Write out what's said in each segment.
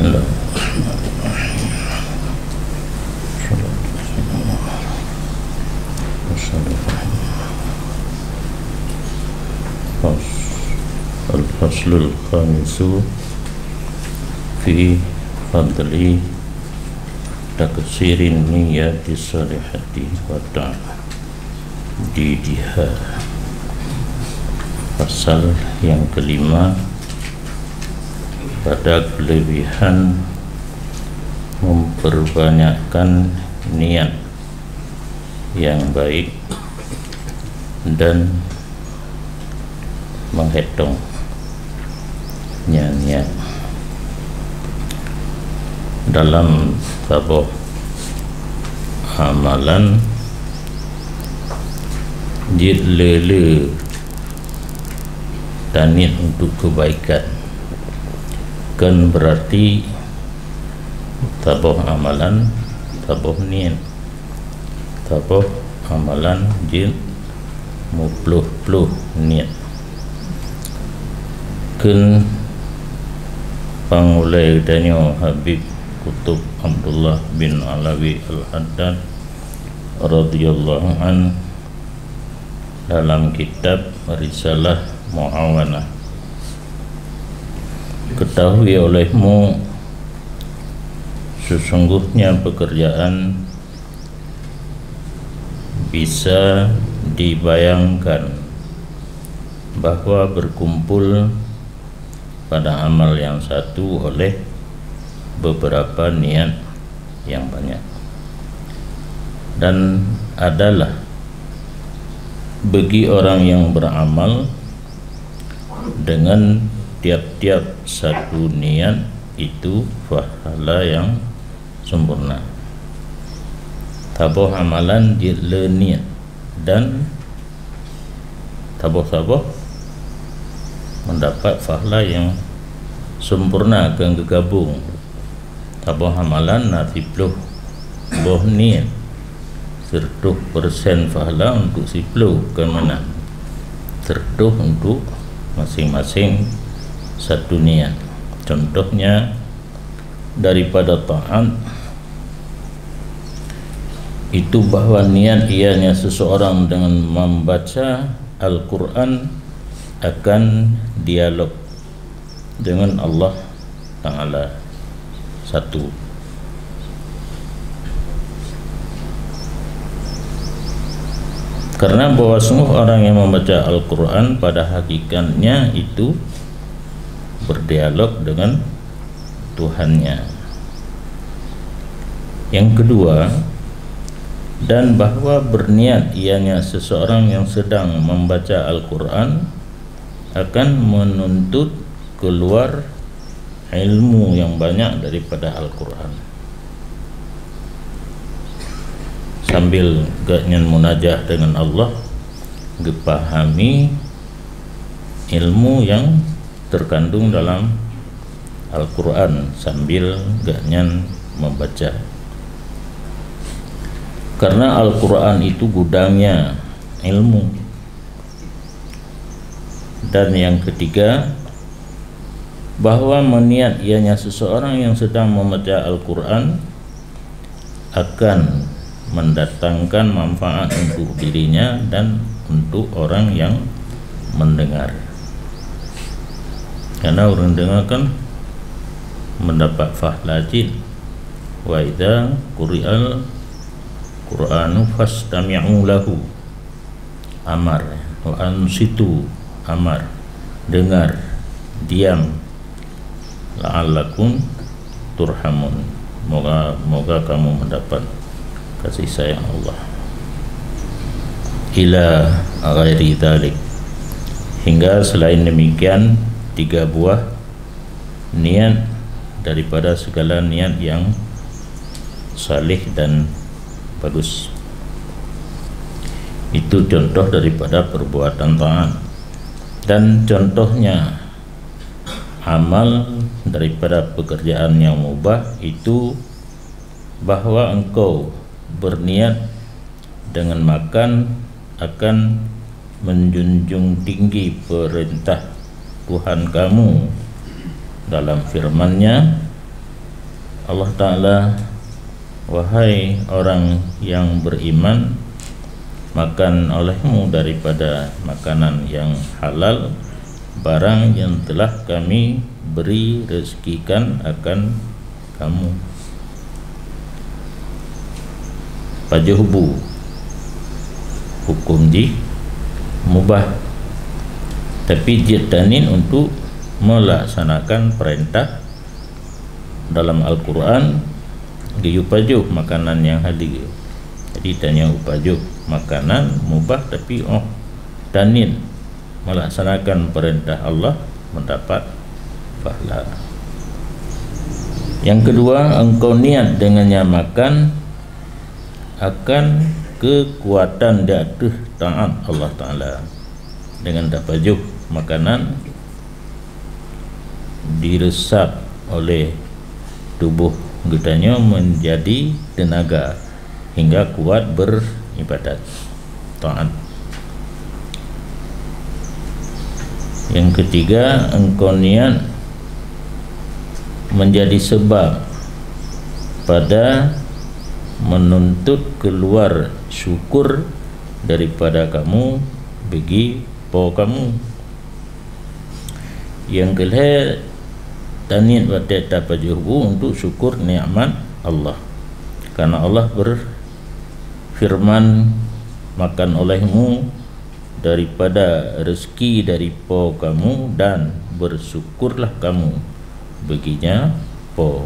Bismillah. Al-faslul khamisu fi fadli taksirin niyati salihati wa ta'didiha. Pasal yang kelima pada kelebihan memperbanyakkan niat yang baik dan menghitungnya niat dalam sebuah amalan jilele dan niat untuk kebaikan kan berarti tabuh amalan tabuh niat tabuh amalan jil mupluh niat kan pangulai danyo Habib Kutub Abdullah bin Alawi Al-Haddad radhiyallahu an dalam kitab Risalah Muawanah. Ketahui olehmu sesungguhnya pekerjaan bisa dibayangkan bahwa berkumpul pada amal yang satu oleh beberapa niat yang banyak, dan adalah bagi orang yang beramal dengan tiap-tiap satu niat itu pahala yang sempurna. Tabuh amalan jile niat dan tabuh mendapat pahala yang sempurna akan gegabung. Tabuh amalan nanti puluh boh niat 100% pahala untuk si puluh ke mana 100 untuk masing-masing satu niat. Contohnya daripada taat itu bahwa niat ianya seseorang dengan membaca Al-Quran akan dialog dengan Allah Ta'ala satu. Karena bahwa sungguh orang yang membaca Al-Quran pada hakikatnya itu berdialog dengan Tuhannya. Yang kedua, dan bahwa berniat ianya seseorang yang sedang membaca Al-Quran akan menuntut keluar ilmu yang banyak daripada Al-Quran, sambil gaknyan munajah dengan Allah, gepahami ilmu yang terkandung dalam Al-Quran sambil gaknyan membaca. Karena Al-Quran itu gudangnya ilmu. Dan yang ketiga, bahwa meniat ianya seseorang yang sedang membaca Al-Quran akan mendatangkan manfaat untuk dirinya dan untuk orang yang mendengar. Karena orang dengar kan mendapat pahala jin. Wa idza quri'al Qur'anu fastami'u lahu, amar, wa ansitu, amar, dengar, diam, la'allakum turhamun, moga kamu mendapat kasih sayang Allah. Ila ghairi dzalik, hingga selain demikian 3 buah niat daripada segala niat yang salih dan bagus. Itu contoh daripada perbuatan taat. Dan contohnya amal daripada pekerjaan yang mubah itu bahwa engkau berniat dengan makan akan menjunjung tinggi perintah Tuhan kamu dalam firman-Nya, Allah Ta'ala, wahai orang yang beriman, makan olehmu daripada makanan yang halal, barang yang telah kami beri rezekikan akan kamu. Pajuhbu, hukum di mubah, tapi jitanin untuk melaksanakan perintah dalam Al-Quran. Diupajuh makanan yang hadir. Jadi tanya upajuh makanan mubah, tapi tanin melaksanakan perintah Allah mendapat pahala. Yang kedua, engkau niat dengannya makan akan kekuatan di atas taat Allah Ta'ala. Dengan dapajuh makanan diresap oleh tubuh kitanya menjadi tenaga hingga kuat beribadat taat. Yang ketiga, engkau niat menjadi sebab pada menuntut keluar syukur daripada kamu bagi po kamu. Yang kelima, tanit batik tapajuhu untuk syukur nikmat Allah, karena Allah berfirman, makan olehmu daripada rezeki dari po kamu dan bersyukurlah kamu baginya po.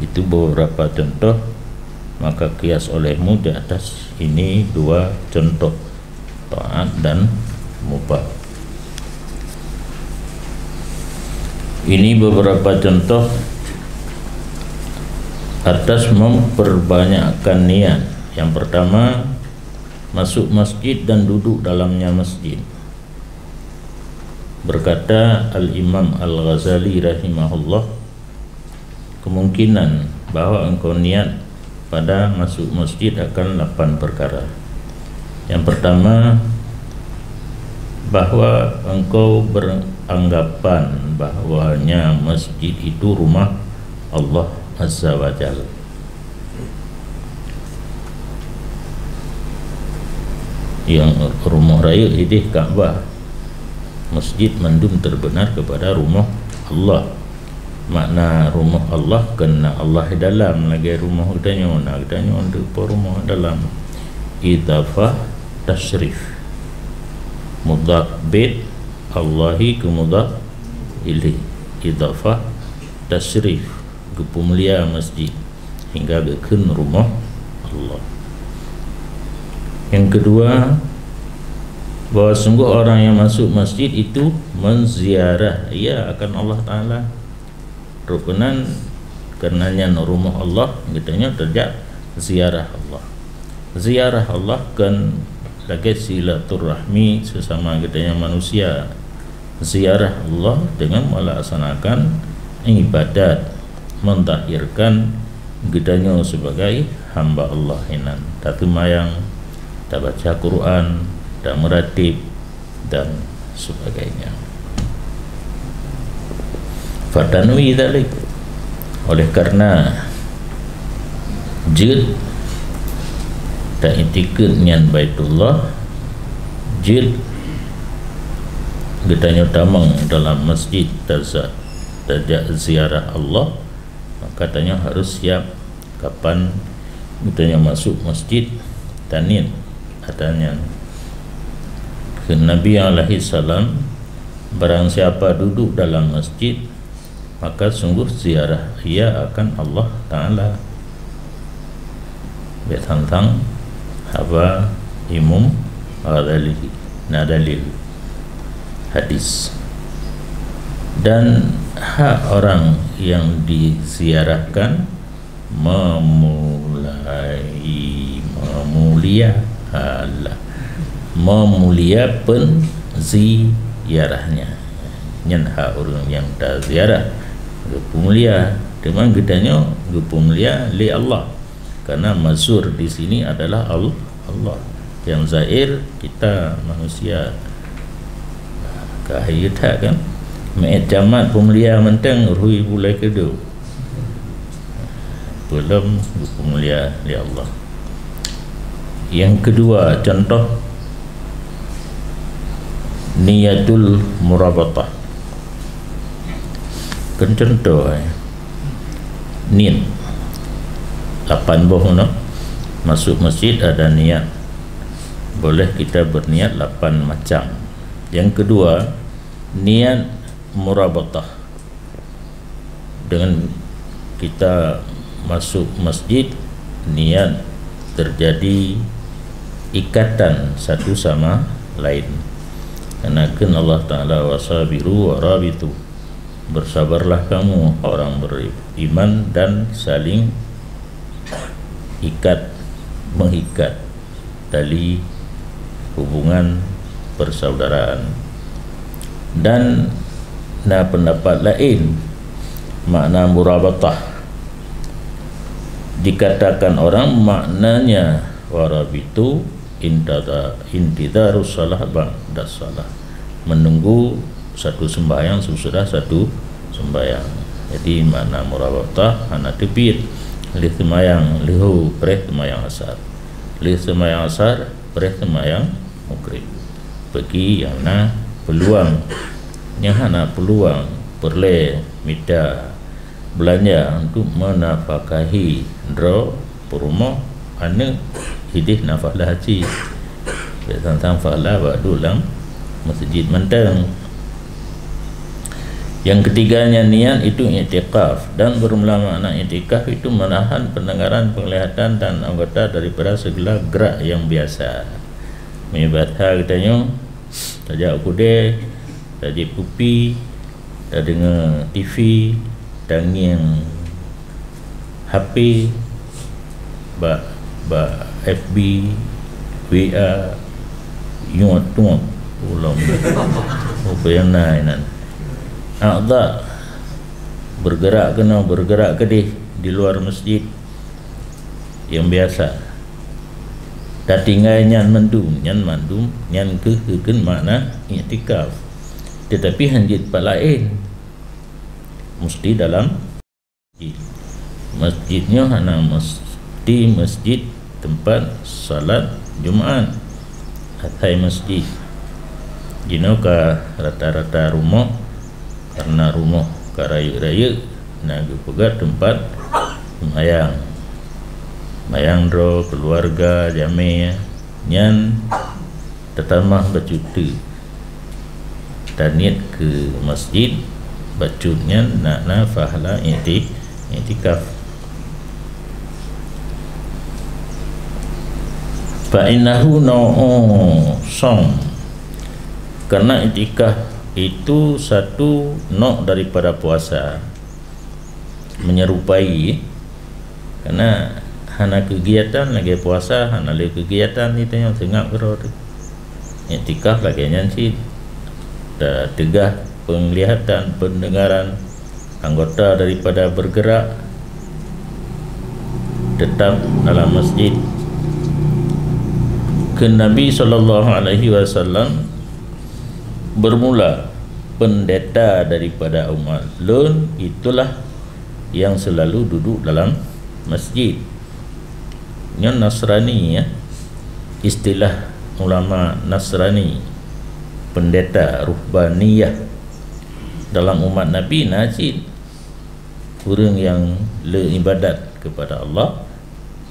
Itu beberapa contoh, maka kias olehmu di atas ini dua contoh, taat dan mubah. Ini beberapa contoh atas memperbanyakkan niat. Yang pertama, masuk masjid dan duduk dalamnya masjid. Berkata Al-Imam Al-Ghazali rahimahullah, kemungkinan bahawa engkau niat pada masuk masjid akan 8 perkara. Yang pertama, bahawa engkau beranggapan bahawanya masjid itu rumah Allah Azza wa Jalla. Yang rumah raya ini Kaabah, masjid mandum terbenar kepada rumah Allah. Makna rumah Allah kena Allah dalam lagi rumah udanya untuk rumah dalam. Idafah tasyrif, mudhaf bait Allahi ke mudhaf ilaih. Idafah tasyrif, kepemulia masjid hingga ke rumah Allah. Yang kedua, bahawa sungguh orang yang masuk masjid itu menziarah ia akan Allah Ta'ala. Rukunan karenanya rumah Allah katanya terjadi ziarah Allah. Ziarah Allah kan lagi silaturahmi sesama katanya manusia. Ziarah Allah dengan melaksanakan ibadat, mentahirkan katanya sebagai hamba Allah inan. Tak tumayang, tak baca Quran, tak meratib dan sebagainya. Fatanwi dzalik, oleh karena jid tak itikad nian Baitullah, jid getanya tamang dalam masjid tajak ziarah Allah, maka katanya harus siap kapan getanya masuk masjid tanin adanya. Nabi alaihi salam, barang siapa duduk dalam masjid maka sungguh ziarah ia akan Allah Ta'ala. Tentang haba imum nadalil hadis. Dan hak orang yang diziarahkan memulia penziarahnya. Nyen hak orang yang dah ziarah pemulia, dengan gedanya pemulia li Allah, karena mazur di sini adalah Allah. Yang zair kita manusia kahayat kan. Jamat pemulia mentang rui bulai kedu belum mulia li Allah. Yang kedua, contoh niyatul murabatah. Kan contoh niat 8 boh no? Masuk masjid ada niat, boleh kita berniat 8 macam. Yang kedua, niat murabatah, dengan kita masuk masjid niat terjadi ikatan satu sama lain. Karena Allah Ta'ala wasabiru warabitu, bersabarlah kamu orang beriman dan saling ikat, mengikat tali hubungan persaudaraan. Dan pendapat lain makna murabatah dikatakan orang maknanya warabitu intidarus salah ba'da salah, menunggu satu sembahyang sesudah satu sembahyang. Jadi makna murabatah anak tepit li sembahyang lihu preh sembahyang asar, li sembahyang asar preh sembahyang maghrib. Bagi yang na peluang, yang hana peluang perle minta belanja untuk menafkahi dro perumah ane hidih nafkah haji tentang fa'ala ba'du dalam masjid mentang. Yang ketiganya niat itu i'tikaf, dan bermula makna i'tikaf itu menahan pendengaran, penglihatan dan anggota daripada segala gerak yang biasa. Mengibadah katanya tajak kude, tajak pupi, tak dengar TV, tanging HP, FB, WA, nyot ulang apa yang lain. A'dha bergerak kena bergerak kedih di luar masjid yang biasa. Dah tinggal nyan mandum nyan keheken makna i'tikaf. Tetapi hanjit pak lain mesti dalam masjidnya hana mesti masjid tempat salat Jumaat atau masjid. Jino ka rata-rata rumah, karena rumah karaya-raya nak pegat tempat sembahyang. Sembahyang dro keluarga jami nyan tetamah bercuti dan niat ke masjid bacutnya nak fahla i'tikaf. Fa innahu song, karena i'tikaf itu satu nok daripada puasa, menyerupai. Karena hana kegiatan lagi puasa, hana lagi kegiatan itu yang tengah kerod. I'tikaf lagi nyanci dah tegah penglihatan, pendengaran, anggota daripada bergerak tetap dalam masjid. Ke Nabi SAW bermula pendeta daripada umat lun, itulah yang selalu duduk dalam masjid. Yang Nasrani ya, istilah ulama Nasrani, pendeta ruhbaniyah dalam umat Nabi Najid, orang yang le ibadat kepada Allah,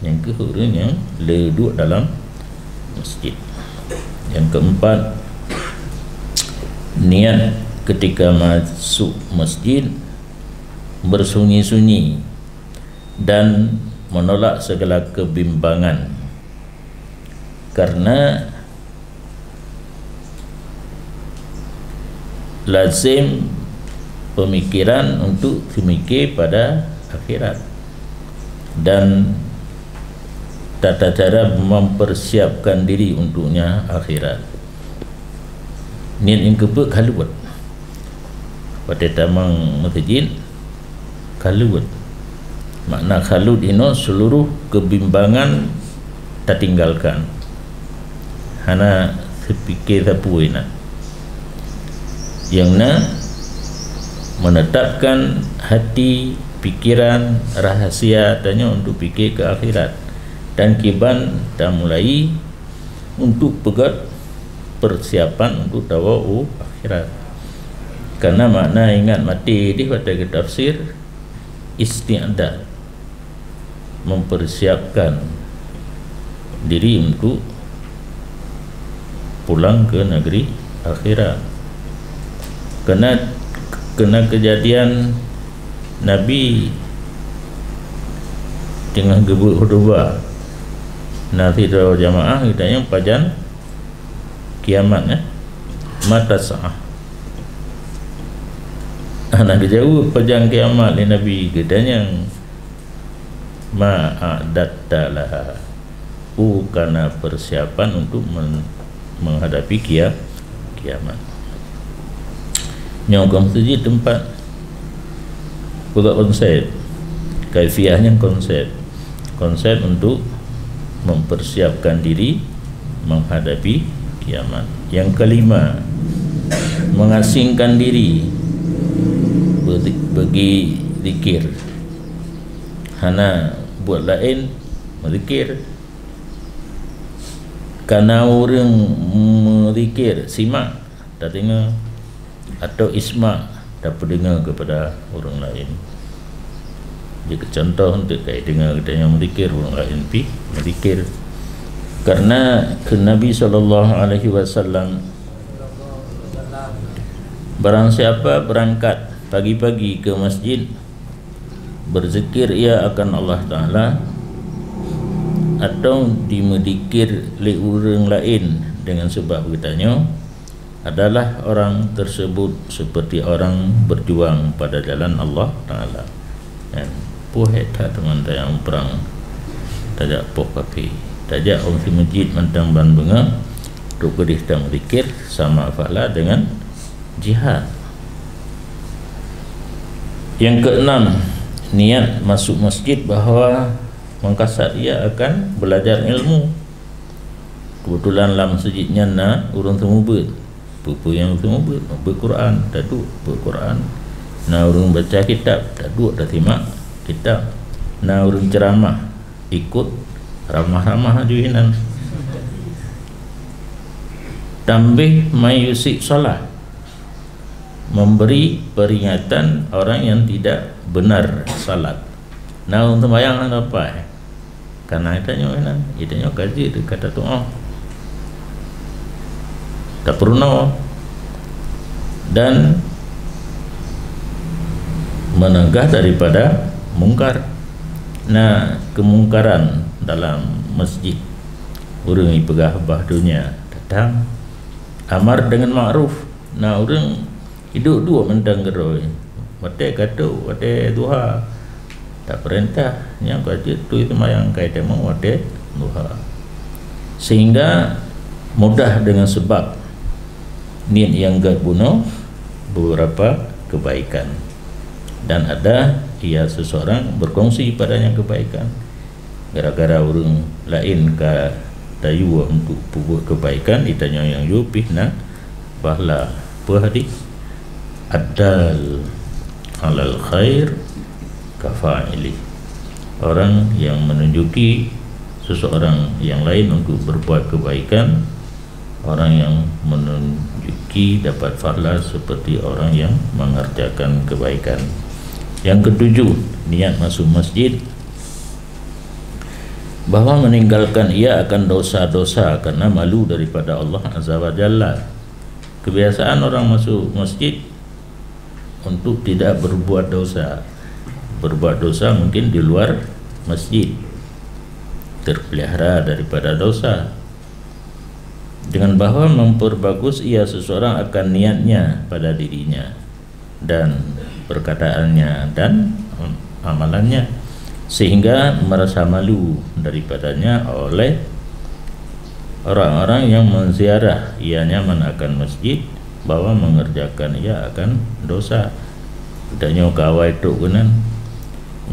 yang ke orang yang le duduk dalam masjid. Yang keempat, niat ketika masuk masjid bersunyi-sunyi dan menolak segala kebimbangan, karena lazim pemikiran untuk memikir pada akhirat dan tata cara mempersiapkan diri untuknya akhirat. Niat yang keempat kaluat pada tamang masjid kaluat. Makna khalut ini seluruh kebimbangan tak tinggalkan, hana sepikir sapu ina yang na menetapkan hati, pikiran, rahsia tanya untuk fikir ke akhirat, dan kiban dan mulai untuk pegat persiapan untuk tawau akhirat. Karena makna ingat mati di pada tafsir isti'dad, mempersiapkan diri untuk pulang ke negeri akhirat. Kena kejadian Nabi tengah gebuk khutbah nanti dalam jamaah kitanya pajan kiamat mata sa'ah. Anak jauh pajan kiamat ni Nabi kitanya ma'adatta laha, karena persiapan untuk menghadapi kiamat. Nyokong sejid tempat pula konsep kaifiahnya, konsep untuk mempersiapkan diri menghadapi kiamat. Yang kelima, mengasingkan diri bagi zikir, hana buat lain berzikir. Karena orang berzikir simak tak dengar, atau isma' dapat dengar kepada orang lain. Jika contoh untuk kait dengar kita yang berzikir, orang lain pi berzikir. Karena ke Nabi SAW, barang siapa berangkat pagi-pagi ke masjid berzikir ia akan Allah Ta'ala, atau dimedikir oleh orang lain dengan sebab bertanya, adalah orang tersebut seperti orang berjuang pada jalan Allah Ta'ala. Dan puhet tak teman yang perang tajak pok kapi, tajak orang di masjid mantang ban bunga tu kedih dan berzikir sama pahala dengan jihad. Yang keenam, niat masuk masjid bahawa mengkasat ia akan belajar ilmu. Kebetulan dalam masjidnya urang temu Pupu yang semua berquran, tak duduk berquran. Nah orang baca kitab, tak duduk dah timak kitab. Nah orang ceramah, ikut ramah-ramah juinan. Tambih mayusik solat, memberi peringatan orang yang tidak benar salat. Nah untuk bayang apa? Karena itanya kaji kata tu tak pernah, dan menegah daripada mungkar. Nah kemungkaran dalam masjid, orang yang pegah dunia datang amar dengan ma'ruf. Nah orang hidup dua mentang geroi, wate kata wate duha, tak perintah yang kaji tu itu mayang kaitan mau wate duha, sehingga mudah dengan sebab niat yang gak bunuh beberapa kebaikan, dan ada ia seseorang berkongsi padanya kebaikan. Gara-gara orang lain ka tayu untuk buat kebaikan, ditanya yang yupih nak pahala hadis adal alal khair kafa'ili, orang yang menunjuki seseorang yang lain untuk berbuat kebaikan, orang yang menunjuki dapat pahala seperti orang yang mengerjakan kebaikan. Yang ketujuh, niat masuk masjid bahawa meninggalkan ia akan dosa-dosa karena malu daripada Allah Azza wa Jalla. Kebiasaan orang masuk masjid untuk tidak berbuat dosa. Berbuat dosa mungkin di luar masjid, terpelihara daripada dosa, dengan bahawa memperbagus ia seseorang akan niatnya pada dirinya dan perkataannya dan amalannya, sehingga merasa malu daripadanya oleh orang-orang yang menziarah ia nyaman akan masjid, bahawa mengerjakan ia akan dosa. Tidaknya kawai tu gunan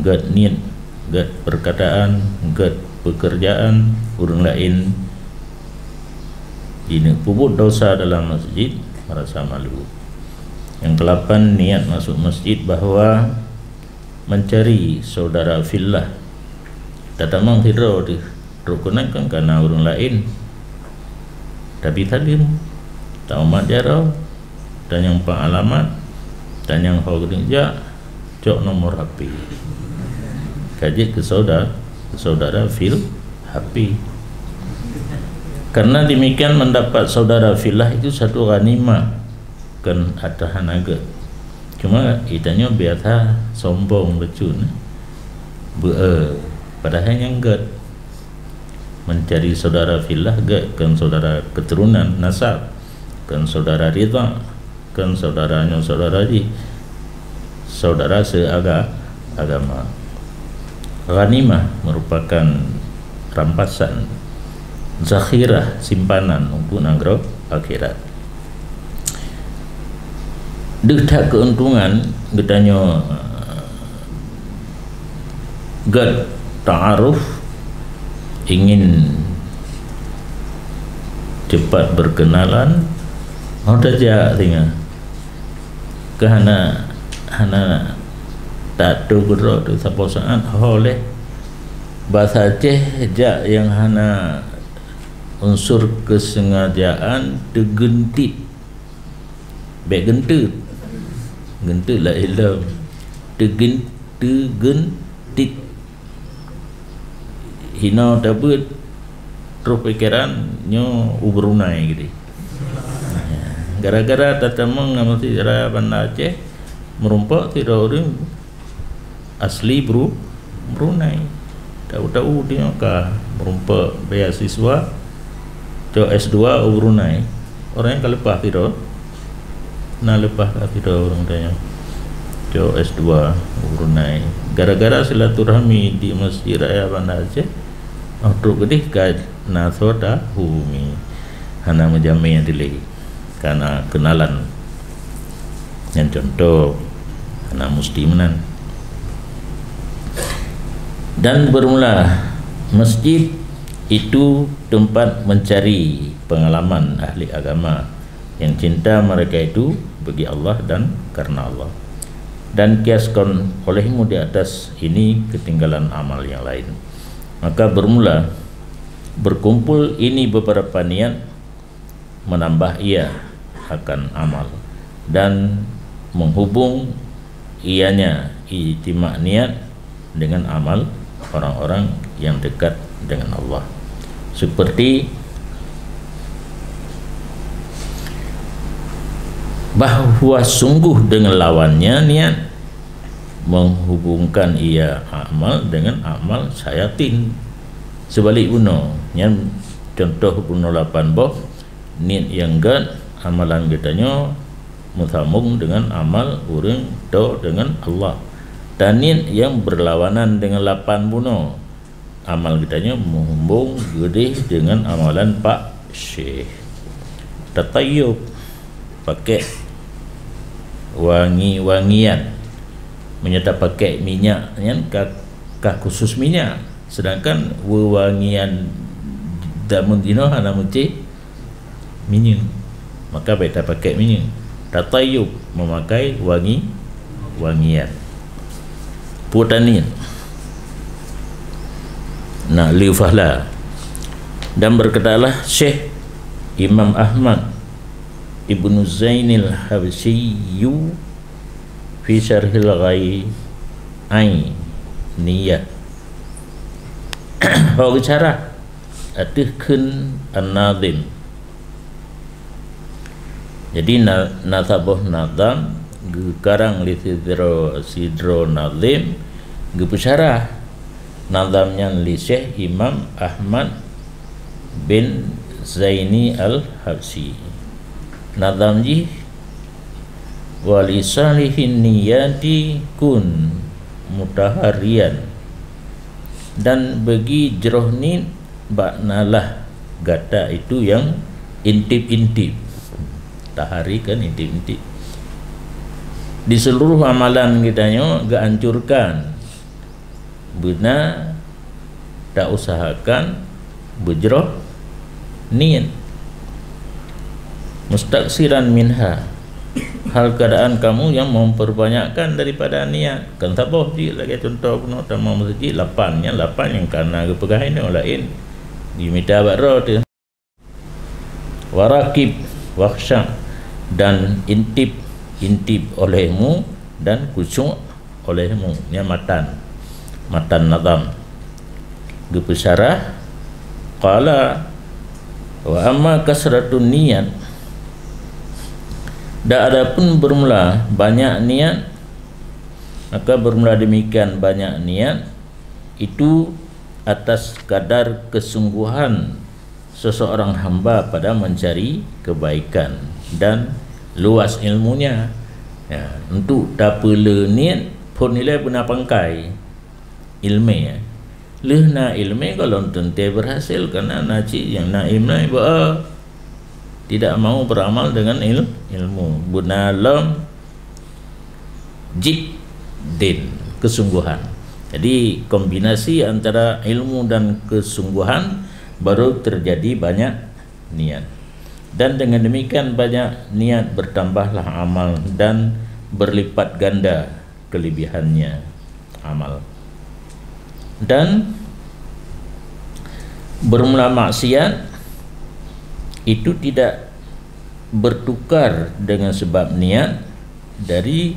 gad niat, gad perkataan, gad pekerjaan orang lain ini puput dosa dalam masjid, merasa malu. Yang ke-8, niat masuk masjid bahawa mencari saudara fillah. Tatamang tidak rukunan kan karena orang lain, tapi talim tahu majarau dan yang pengalaman dan yang kau kerja cok nomor HP kaji ke saudara fil HP. Karena demikian mendapat saudara fillah itu satu ghanimah kan ada hanaga. Cuma itanya biasa sombong becun padahal yang gak mencari saudara fillah gak kan saudara keturunan nasab kan saudara ridha kan saudaranya saudara seagama. Ghanimah merupakan rampasan zakhirah simpanan untuk nanggro akhirat. Dekat keuntungan getanya gad ta'aruf, ingin cepat berkenalan, ada jak tinggal ke hana tak tu gerak tu siapa saat oleh bahasa Aceh jak yang hana unsur kesengajaan tergentit baik gentit lah ilmu tergentit hina tabut terus pikirannya ubrunai gitu. Gara-gara tatamang nama sejarah Banda Aceh merumpak tidak orang asli Brunei. Tahu-tahu dia kah merumpak beasiswa cok S2 Brunei. Orang yang lepas tidak lepas tidak orang tanya cok S2 Brunei. Gara-gara silaturahmi di Masjid Raya Banda Aceh untuk gedih ke nasoda humi hana menjamai yang dilih karena kenalan yang contoh hana musliman. Dan bermula masjid itu tempat mencari pengalaman ahli agama yang cinta mereka itu bagi Allah dan karena Allah, dan kiaskan olehmu di atas ini ketinggalan amal yang lain. Maka bermula berkumpul ini beberapa niat menambah ia akan amal dan menghubung ianya ijtima' niat dengan amal orang-orang yang dekat dengan Allah, seperti bahwa sungguh dengan lawannya niat menghubungkan ia amal dengan amal syayatin. Sebalik buno yang contoh buno 8 boh niat yang gad amalan getanya mutamung dengan amal orang do dengan Allah, dan niat yang berlawanan dengan 8 buno amal getanya menghubung gede dengan amalan Pak Syekh. Tatayub pakai wangi-wangian, menyerta pakai minyak yang kah khusus minyak, sedangkan wewangian damun dino hana muci minyak, maka beta pakai minyak. Tatayub memakai wangian putanin nah liufahla. Dan berkatalah Syekh Imam Ahmad Ibnu Zainil Habsyiyu fi syarhil Ghainiyah hau bicara atihkeun an-nazim. Jadi nasaboh nazam gekarang li sidro nazim gepusyarah nazamnya li Syekh Imam Ahmad bin Zaini al-Habsyi. Nazamji wali salihin niyati kun mutaharian, dan bagi jerohnin baknalah gata itu yang intip-intip. Tahari kan intip-intip. Di seluruh amalan kitanya gak hancurkan, benar tak usahakan bejroh niat mustaksiran minha, hal keadaan kamu yang memperbanyakkan daripada niat. Kan tak boh ji lagi contoh pun utama masjid 8 yang karena kepegahan yang lain diminta bakro tu. Warakib wakhsha, dan intip olehmu dan kusyuk olehmu. Ni matan nazam gepesyarah. Qala wa amma kasratun niat, dah adapun bermula banyak niat, maka bermula demikian banyak niat itu atas kadar kesungguhan seseorang hamba pada mencari kebaikan dan luas ilmunya. Ya, untuk dapula niat pun nilai benar pangkai ilmu ya. Lehna ilmu kalau tentu berhasil, kerana naci yang naim tidak mau beramal dengan ilmu. Bunalam jiddin, kesungguhan. Jadi kombinasi antara ilmu dan kesungguhan baru terjadi banyak niat. Dan dengan demikian banyak niat bertambahlah amal dan berlipat ganda kelebihannya amal. Dan bermula maksiat itu tidak bertukar dengan sebab niat. Dari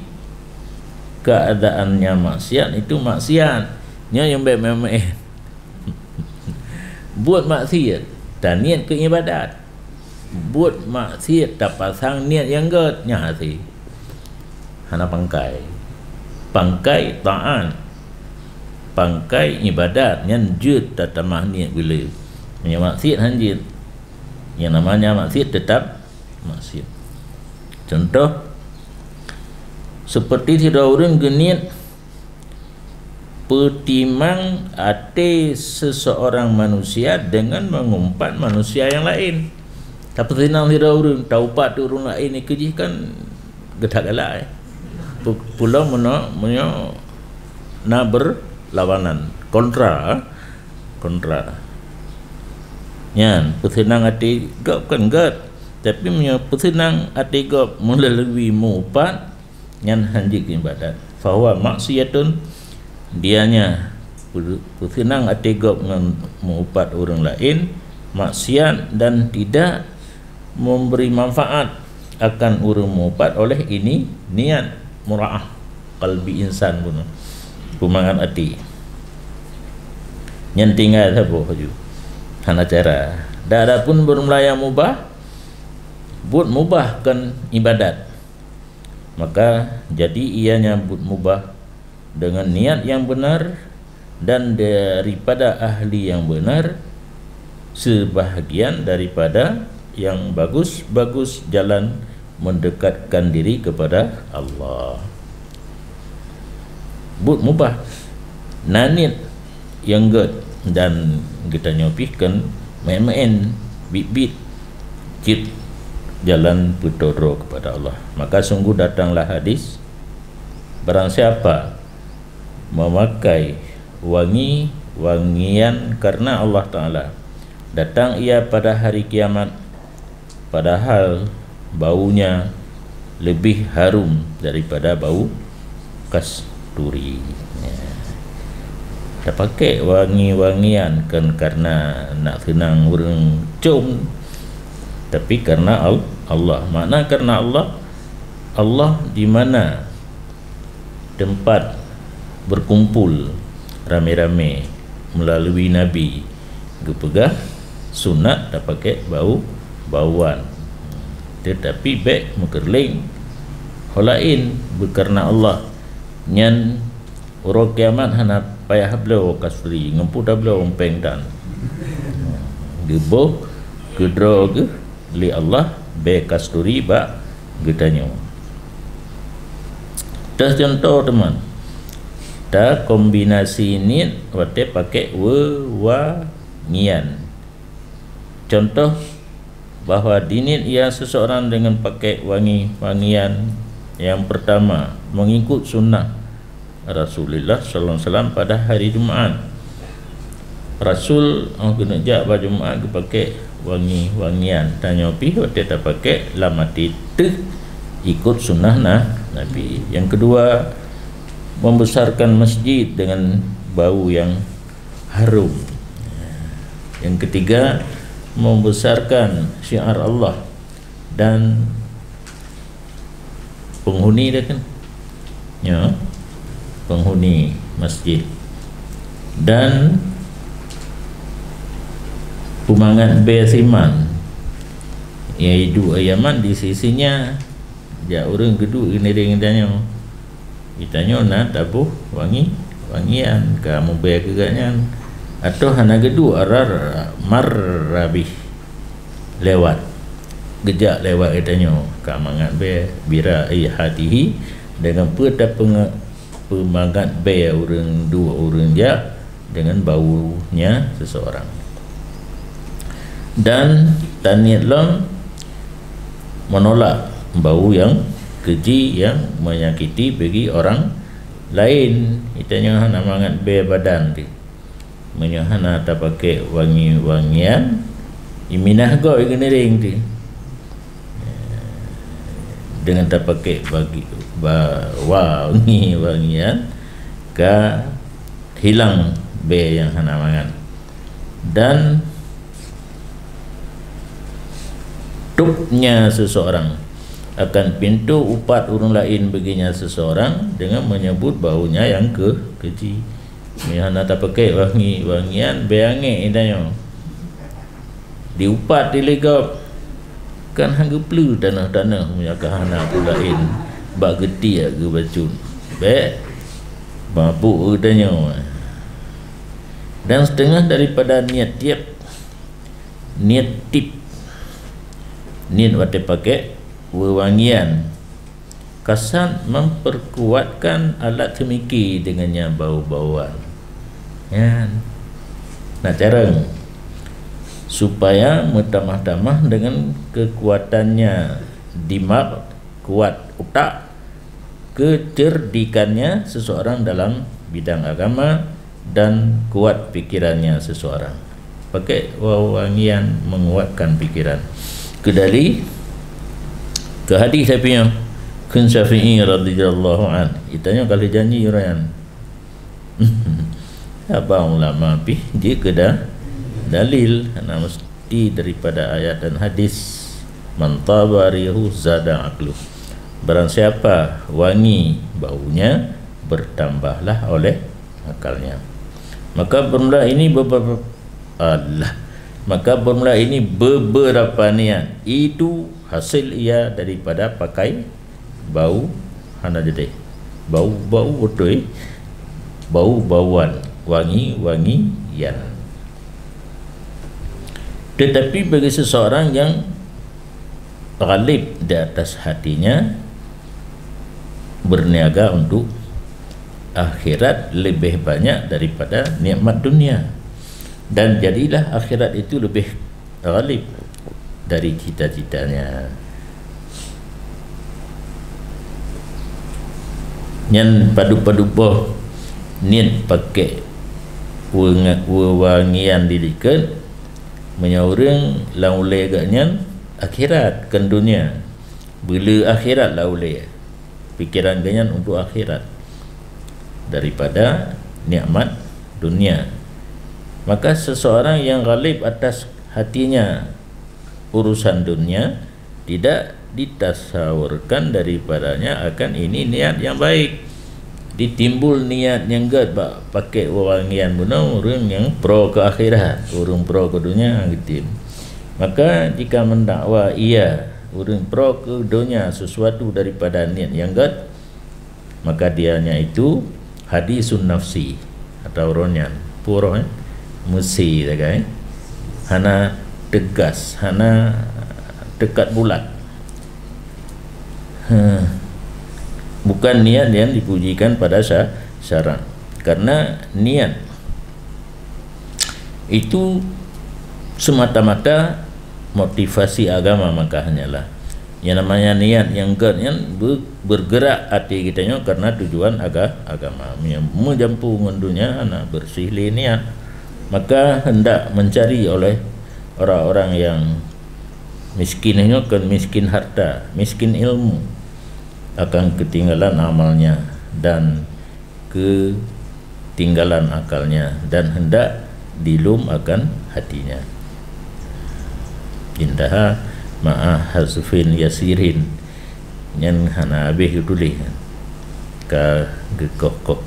keadaannya maksiat itu maksiatnya yang baik-baik buat maksiat dan niat ke ibadat. Buat maksiat tak pasang niat yang getnya hati hana pangkai ta'an, pangkai ibadat yang jut tak tamah niat bila yang maksiat hanjit. Yang namanya maksiat tetap maksiat. Contoh seperti tidak orang geniat petimang ate seseorang manusia dengan mengumpat manusia yang lain. Tapi senang tidak orang tahu pat orang lain ni kerja kan gedak galak pulau menyo na berlawanan kontra nyan pesenang hati gop kan gat, tapi menyo pesenang hati gop melalui mupat nyan hanjik ibadat fahuwa maksiatun, dianya pesenang hati gop dengan mupat orang lain maksiat dan tidak memberi manfaat akan orang mupat oleh ini niat mura'ah qalbi insan pun pumangan hati yang tinggal apa haju hana cara. Dah ada pun bermula yang mubah, buat mubahkan ibadat, maka jadi ianya buat mubah dengan niat yang benar dan daripada ahli yang benar, sebahagian daripada yang bagus jalan mendekatkan diri kepada Allah. Buat mubah nanit yang good dan kita nyopihkan main-main bit-bit cit jalan bertodro kepada Allah. Maka sungguh datanglah hadis, barang siapa memakai wangian karena Allah Ta'ala, datang ia pada hari kiamat padahal baunya lebih harum daripada bau kasturi. Tak pakai wangi-wangian kan karena nak senang orang cium, tapi karena Allah. Makna karena Allah di mana tempat berkumpul rame-rame melalui Nabi gepegah sunat tak pakai bauan, tetapi baik mekerling holain berkarena Allah nyan orang kiamat hana payah beliau kasri ngempu dah beliau umpeng dan geboh gedro ge li Allah be kasturi ba gedanyo. Dah contoh teman, dah kombinasi ini wate pakai wangian. Contoh bahawa dinit ia seseorang dengan pakai wangian yang pertama mengikut sunnah Rasulullah sallallahu alaihi wasallam pada hari Jumaat. Rasul kena jak pada Jumaat ke pakai wangian, tanya pi waktu tak pakai lamati tu ikut sunnah Nabi. Yang kedua, membesarkan masjid dengan bau yang harum. Yang ketiga, membesarkan syiar Allah dan penghuni dia kan, ya, penghuni masjid, dan pumangat besiman iaitu ayaman di sisinya ja orang geduk ring tanya ditanya nak tabuh wangian kamu bayar kegaknya atau hana geduk arar marrabih lewat gejak lewat ditanya kamangat be bira hatihi dengan peta pemangat be orang dua orang ja dengan baunya seseorang. Dan taniat lam menolak bau yang keji yang menyakiti bagi orang lain. Itanya hana mangat be badan ti menyahana tak pakai wangi-wangian iminah go igeniring ti dengan tak pakai bagi wangi-wangian ka hilang be yang hana mangan. Dan tupnya seseorang akan pintu upat orang lain baginya seseorang dengan menyebut baunya yang keji. Mihana tak pakai wangian beange idanya diupat dilegap kan hangga pelu tanah-tanah punya kahana pula lain bak geti ke bacun be mabuk idanya. Dan setengah daripada niat tip niat wate pakai wewangian kasan memperkuatkan alat temiki dengannya bau-bauan ya. Nah cara supaya bertambah-tambah dengan kekuatannya dimak kuat otak kecerdikannya seseorang dalam bidang agama dan kuat pikirannya seseorang. Pakai wewangian menguatkan pikiran. Kedali ke hadis saya punya kun Syafi'i radhiyallahu an itanya kali janji urayan apa ulama pi dia kedah dalil ana mesti daripada ayat dan hadis man tabarihu zada aqlu barang siapa wangi baunya bertambahlah oleh akalnya. Maka bermula ini beberapa niat itu hasil ia daripada pakai bau hana jadi bau betul bau-bauan wangi-wangian. Tetapi bagi seseorang yang ghalib di atas hatinya berniaga untuk akhirat lebih banyak daripada nikmat dunia, dan jadilah akhirat itu lebih ghalib dari cita-citanya. Yang padu-padu niat pakai wewangian didikan menyaurang laulai agaknya akhirat kan dunia bila akhirat laulai pikiran ganyan untuk akhirat daripada nikmat dunia. Maka seseorang yang ghalib atas hatinya urusan dunia tidak ditasawurkan daripadanya akan ini niat yang baik. Ditimbul niat yang gad pakai wewangian bunuh orang yang pro ke akhirat, orang pro ke dunia gitu. Maka jika mendakwa ia orang pro ke dunia sesuatu daripada niat yang gad, maka dianya itu hadisun nafsi atau ronyan puro mesti tak hana tegas hana dekat bulat. Bukan niat yang dipujikan pada syarat, karena niat itu semata-mata motivasi agama. Maka hanyalah yang namanya niat yang bergerak hati kitanya karena tujuan agama menjampu ngundunya anak bersih niat. Maka hendak mencari oleh orang-orang yang miskin kan miskin harta, miskin ilmu, akan ketinggalan amalnya dan ketinggalan akalnya, dan hendak dilum akan hatinya. Indaha ma'a hasufin yasirin yang hana habis tulis ka gekok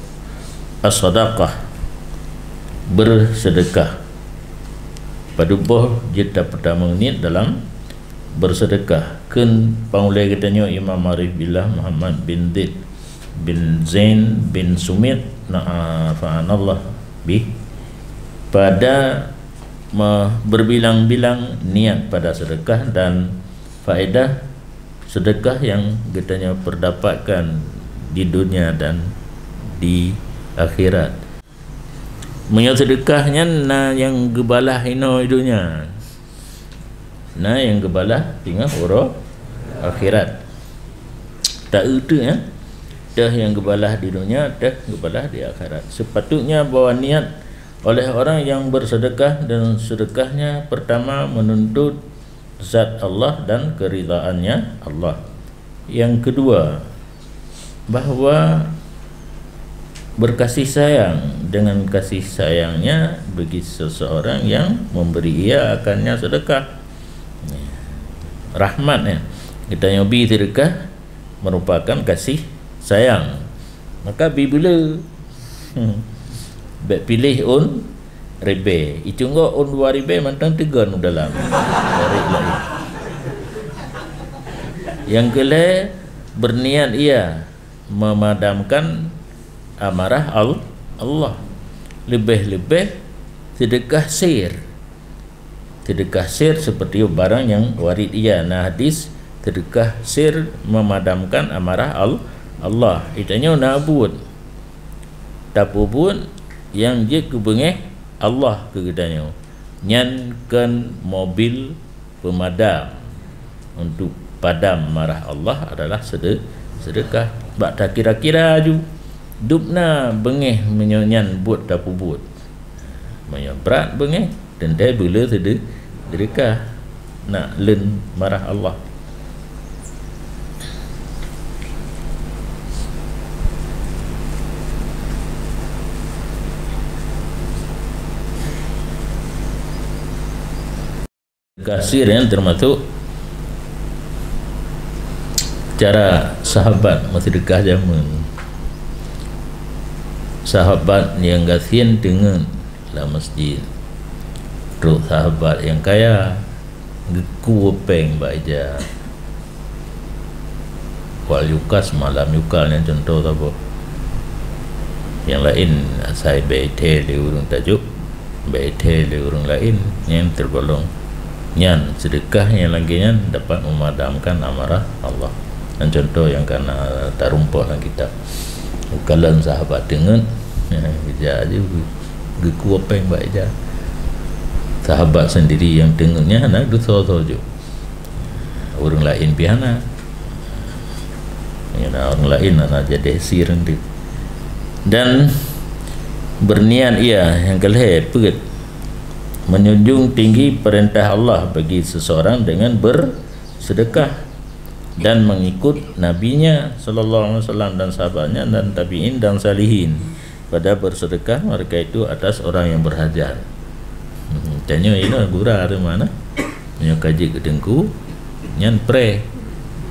as-sadaqah, bersedekah. Paduboh jita pertama ni dalam bersedekah. Ken paulai katanya Imam Arif Billah Muhammad bin Did bin Zain bin Sumit na'afa'anallah bih, pada berbilang-bilang niat pada sedekah dan faedah sedekah yang katanya perdapatkan di dunia dan di akhirat. Menyo sedekahnya na yang gebalah ino dunia, na yang gebalah tinggal huruf akhirat. Tak itu ya, dah yang gebalah di dunia, dah gebalah di akhirat. Sepatutnya bawa niat oleh orang yang bersedekah, dan sedekahnya pertama menuntut zat Allah dan keridaannya Allah. Yang kedua, bahawa berkasih sayang dengan kasih sayangnya bagi seseorang yang memberi ia akannya sedekah. Rahmat ya, kita nyobi sedekah merupakan kasih sayang. Maka bila pilih un ribe, itu enggak un 2 ribe mantang 3 dalam yang kele berniat ia memadamkan amarah Allah. Lebih-lebih sedekah sir. Sedekah sir seperti barang yang warid ia. Nah, hadis sedekah sir memadamkan amarah Allah. Itanya nabut. Tapubun yang je kebengeh Allah kegedanya. Nyankan mobil pemadam untuk padam marah Allah adalah sedekah. Bak tak kira-kira ju dupna bengeh menyonyan buat dapu buat banyak berat bengeh, dan dia bila sedekah nak len marah Allah. Kasir yang termasuk cara sahabat bersedekah zaman. Sahabat yang kasihan dengan lah masjid, terus sahabat yang kaya geku peng baja wal yukas malam yukal yang contoh apa yang lain saya bete le urung tajuk bete le urung lain yang tergolong nyan sedekah yang laginya dapat memadamkan amarah Allah. Dan contoh yang kena tarumpah dalam kitab ukalan sahabat dengan kerja aja geku apa yang baik aja. Sahabat sendiri yang dengarnya nak dosa-dosa je. Orang lain pihana. Ya, orang lain nak jadi sir nanti. Dan berniat ia yang kelih pegat menjunjung tinggi perintah Allah bagi seseorang dengan bersedekah dan mengikut nabinya sallallahu alaihi wasallam dan sahabatnya dan tabi'in dan salihin pada bersedekah mereka itu atas orang yang berhajat. Tanya ini gura ada mana? Nyo kaji ke dengku nyan pre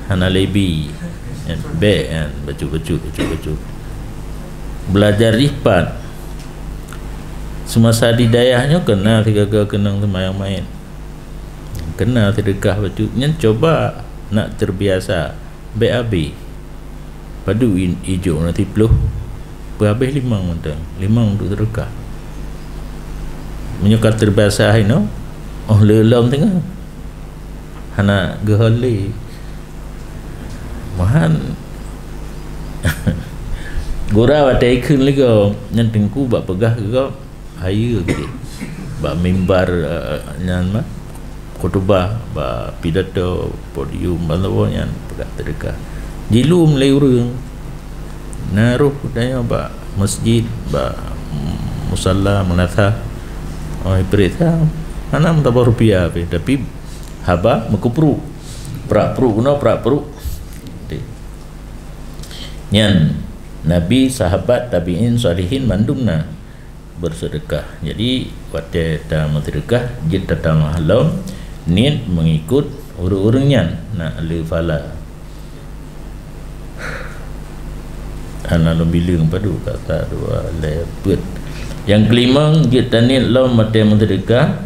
hana lebi nyan be kan bacu belajar lipat semasa di dayahnya kena tiga kenang semayang main, kena sedekah bacu nyan coba nak terbiasa BAB padu hijau nanti peluh berhabis 5 mentang 5 untuk sedekah menyukat terbiasa ini oh lelam tengah hana gehali mahan gora watai kun lagi nyan tengku bak pegah ke ayu gitu bak mimbar nyan mah khutbah ba pidato podium balawo yang pegat sedekah jilum lai urang naruh daya ba masjid ba musalla menatha oi perita ana mentaba rupiah tapi haba mekupru pra-pru guna pra-pru Nyan Nabi, sahabat, tabi'in, salihin mandumna bersedekah. Jadi waktu dah bersedekah jid datang halau niat mengikut urang-urangnya nak le fala. Ana bilang padu kata dua lepet. Yang kelima jid tanit lau mate bersedekah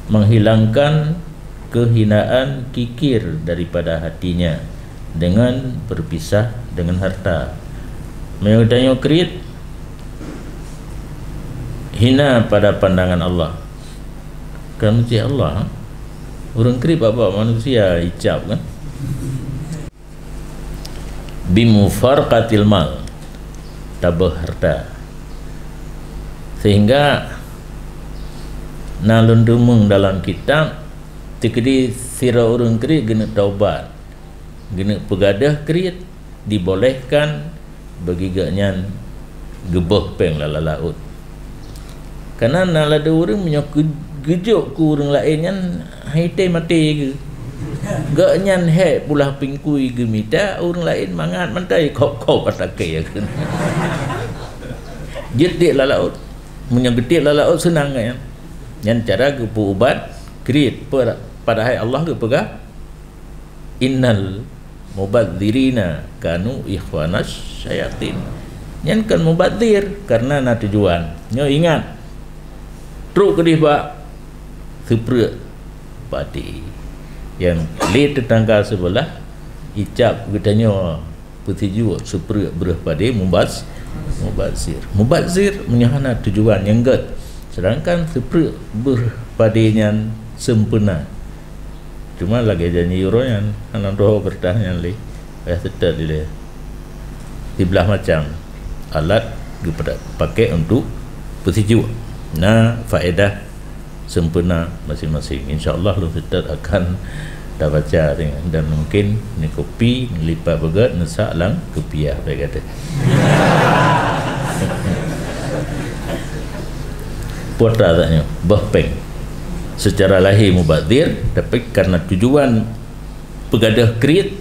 menghilangkan kehinaan kikir daripada hatinya dengan berpisah dengan harta. Menurutnya kriit hina pada pandangan Allah. Kan mesti Allah. Orang kriit apa manusia icap kan. Bimufarqatil mal, tabah harta. Sehingga nalun dumung dalam kitab tikdi sira orang kriit kena taubat. Kena pegadah kriit dibolehkan bagi gaknyan gebah peng lala laut. Karena nalada orang menyok gejuk ku orang lain nyan haitai mati ke. Gaknyan he pulah pingkui gemita orang lain mangat mantai kau patakai ya kan. Jedik lala laut. Menyok gedik lala laut senang kan. Yang cara ke ubat kriit pada hai Allah ke pegah innal mubadzirina kanu ikhwanas syayatin. Yang kan mubadzir karena na tujuan. Nyo ingat. Truk kedih bak seprek padi. Yang le tetangga sebelah icap katanya petiju seprek berah padi mubadzir. Mubadzir menyahana tujuan yang get. Sedangkan seprek berpadinya sempurna. Cuma lagi janji euro yang anak doa bertanya li, sedar dia di belah macam alat kita pakai untuk bertuju. Nah faedah sempurna masing-masing. InsyaAllah lu sedar akan dah baca dan mungkin ni kopi lipat begat nesak lang kepiah baik kata. Putra taknya bahpeng. Secara lahir mubadzir tapi karena tujuan pegadah kriit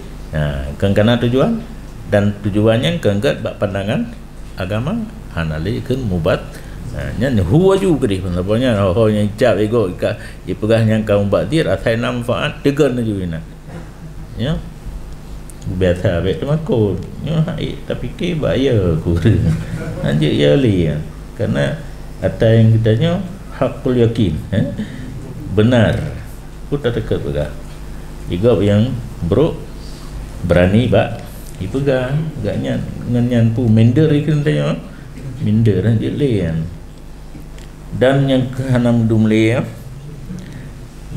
kan karena tujuan dan tujuannya kenggat bak pandangan agama hanali kan mubat nya huwa juga di pokoknya yang cap ego ka pegah yang kaum mubadzir atai manfaat tegan juga ya biasa baik temako nya tapi ke bayar kurang anjir ya li karena atai yang kitanya hakul yakin benar putar dekat pegang juga yang bro berani bak dipegang agaknya ngan pu minder ikan tanya minder dan jelian dan yang kehanam dumle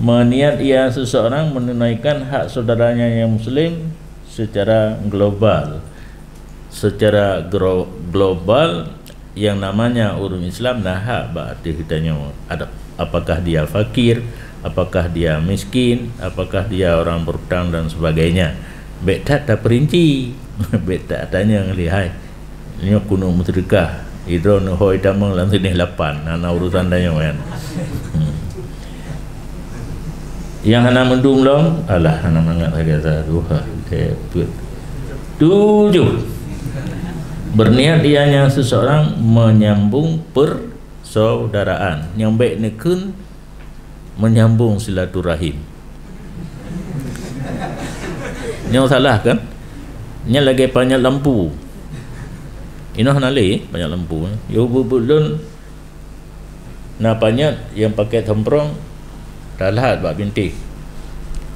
meniat ia seseorang menunaikan hak saudaranya yang muslim secara global yang namanya urun Islam nah hak bak ditanya ada apakah dia fakir, apakah dia miskin, apakah dia orang berhutang dan sebagainya. Betak tak perinci. Betak tanya ngelihai. Ini kuno mutrikah. Idro no hoi tamang langsung ni 8. Ana urusan tanya kan. Yang hana mendung long, alah hana mangat lagi satu. Teput. 7. Berniat ianya seseorang menyambung persaudaraan yang baik nekun menyambung silaturahim. Yang salah kan? Yang lagi banyak lampu. Inoh nali banyak lampu. Yo bulun na banyak yang pakai temprong dah lahat bak bintik.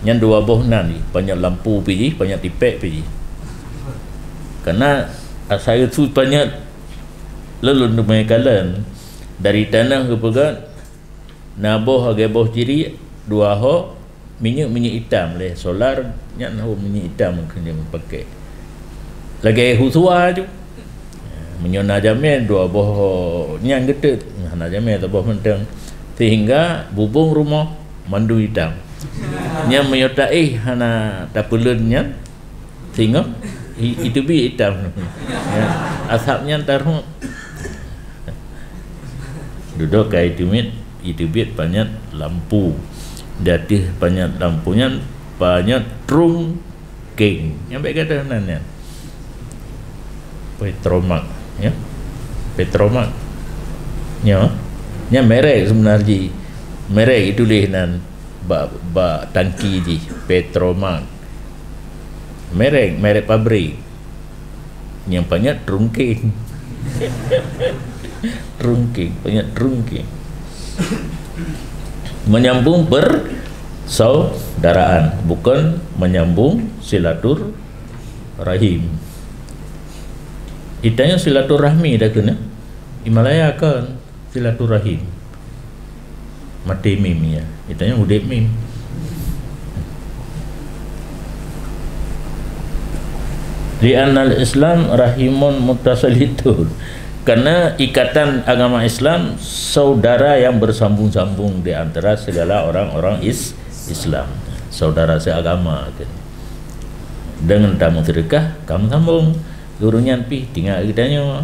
Yang dua boh nan banyak lampu pergi, banyak tipek pergi. Karena saya tu banyak lalu dumai kalan dari tanah ke pegat naboh agak boh ciri dua ho minyak hitam leh solar nyak ho minyak hitam kena pakai lagi husua tu minyak najamnya dua boh nyang getet najamnya tak boh mentang sehingga bubung rumah mandu hitam nyang menyertai hana tapulunnya sehingga itu bi hitam ya, asapnya taruh duduk kayak itu bit banyak lampu datih banyak lampunya banyak trung king yang baik kata nanya Petromak, ya. Petromak. Ya. Nya merek sebenarnya. Merek itu leh nan ba tangki ji Petromak. Merek pabrik. Yang banyak trungking. Trungking, banyak trungking. Menyambung persaudaraan, bukan menyambung silaturahim. Itanya silaturahmi dah kena. Himalaya kan silaturahim. Mati mim ya. Itanya udip mim. Li'annal Islam rahimun mutasalitun. Karena ikatan agama Islam saudara yang bersambung-sambung di antara segala orang-orang Islam. Saudara seagama kan. Dengan tamu sedekah kamu sambung. Gurunya pi tinggal kitanya.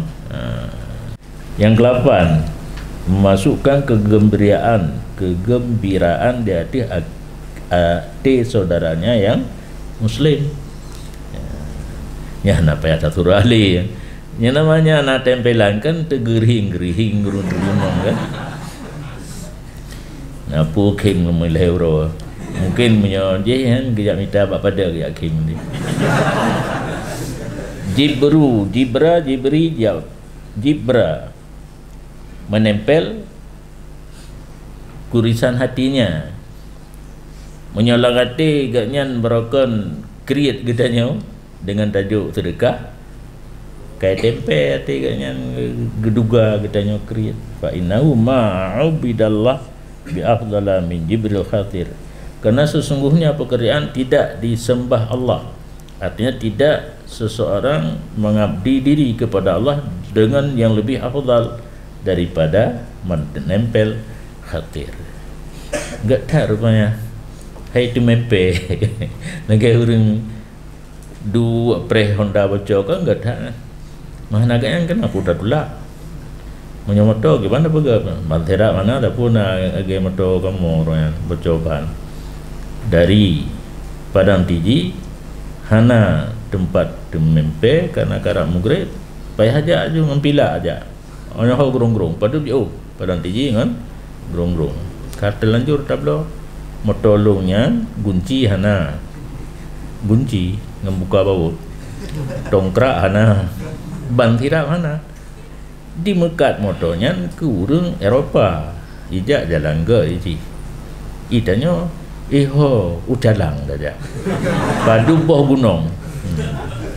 Yang ke-8, memasukkan kegembiraan di hati saudaranya yang muslim. Ya nak payah satu ahli. Yang namanya nak tempelan kan tergering-gering gerung-gerung kan. Nah puking memilih euro. Mungkin punya dia kan kejap minta apa pada kejap kim ni. Jibra menempel kurisan hatinya. Menyolang hati gaknyan berokon create gedanya dengan tajuk sedekah. Kayak tempe hati gaknyan geduga gedanya create. Fa innahu ma'ubidallah bi afdala min jibril khatir. Karena sesungguhnya pekerjaan tidak disembah Allah. Artinya tidak seseorang mengabdi diri kepada Allah dengan yang lebih afdal daripada menempel khatir. Enggak tak rupanya. Hai tu mempe. Naga urang dua pre Honda bocor kan enggak tak. Mana yang kena putar pula. Menyomoto gimana pega? Mantera mana ada pun age moto kamu orang bocor ban. Dari Padang Tiji hana tempat temempe karena karak mugret payah aja aja mempila aja orang hau gerong-gerong padu bio Padang Tiji kan gerong-gerong kata lanjur tablo motolongnya gunci hana gunci ngembuka baut tongkrak hana ban tirap hana di mekat motornya ke urang Eropah ijak jalan ke iji itanya udalang saja. Padu boh gunung.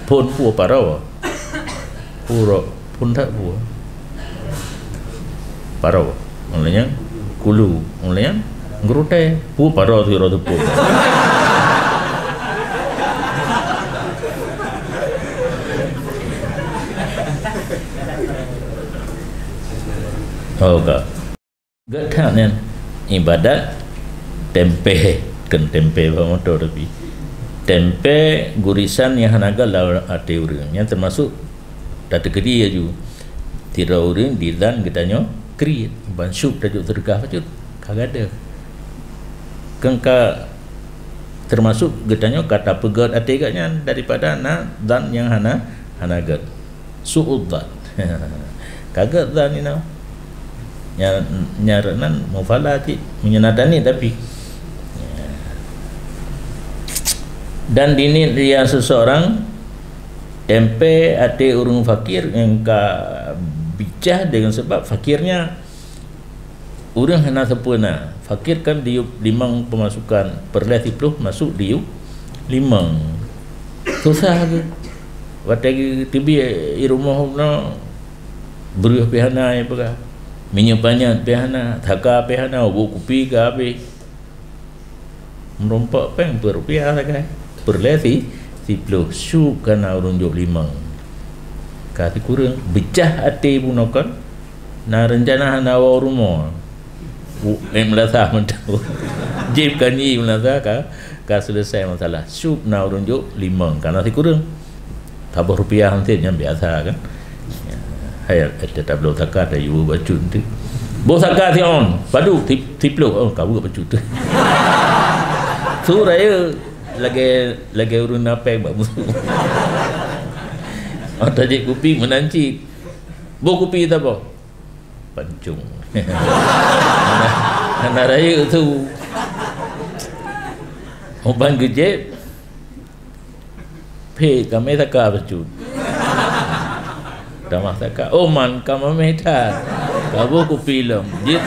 Pun pu parau. Puro pun tak pu. Parau. Mulanya kulu, mulanya ngerute pu parau tu roda pu. Oh ka. Gak kan ibadat tempe kan tempe motor tapi tempe gurisan yang hanaga la ate urang yang termasuk data kedi aju tira urang didan kitanya create bansuk tajuk tergah pacut kagak ada kan termasuk getanya kata pegat ate gatnya daripada na dan yang hanaga suudzan kagak dan ini nyaranan mufala cik menyenadani tapi dan dini dia seseorang tempe ate urung fakir yang bicah dengan sebab fakirnya urang hana sempurna fakir kan diup limang pemasukan perleh 10 masuk diup limang susah ke watagi tibi i rumah no beruh pihana ya pega minyak pihana thaka pihana ubu kupi ka habis merompak peng berupiah sagai perleh 10 su kana urang jok limang kati kurang becah ate bunokan na rencana nawa rumah melasa mentau jib kanyi melasa ka selesai masalah su na urang jok limang kana ti kurang tabah rupiah hansnya biasa kan hai tetap lo takat ayu bacun tu bo takat ti on padu tiplo oh kau bacun tu suraya lagi urun apa buat musuh Tajik kopi menancit. Bo kopi tak apa? Pancung. Anak raya tu Oban gejep Pe kami taka bercut Damah taka Oman kami mehta Kabo kopi lom Jit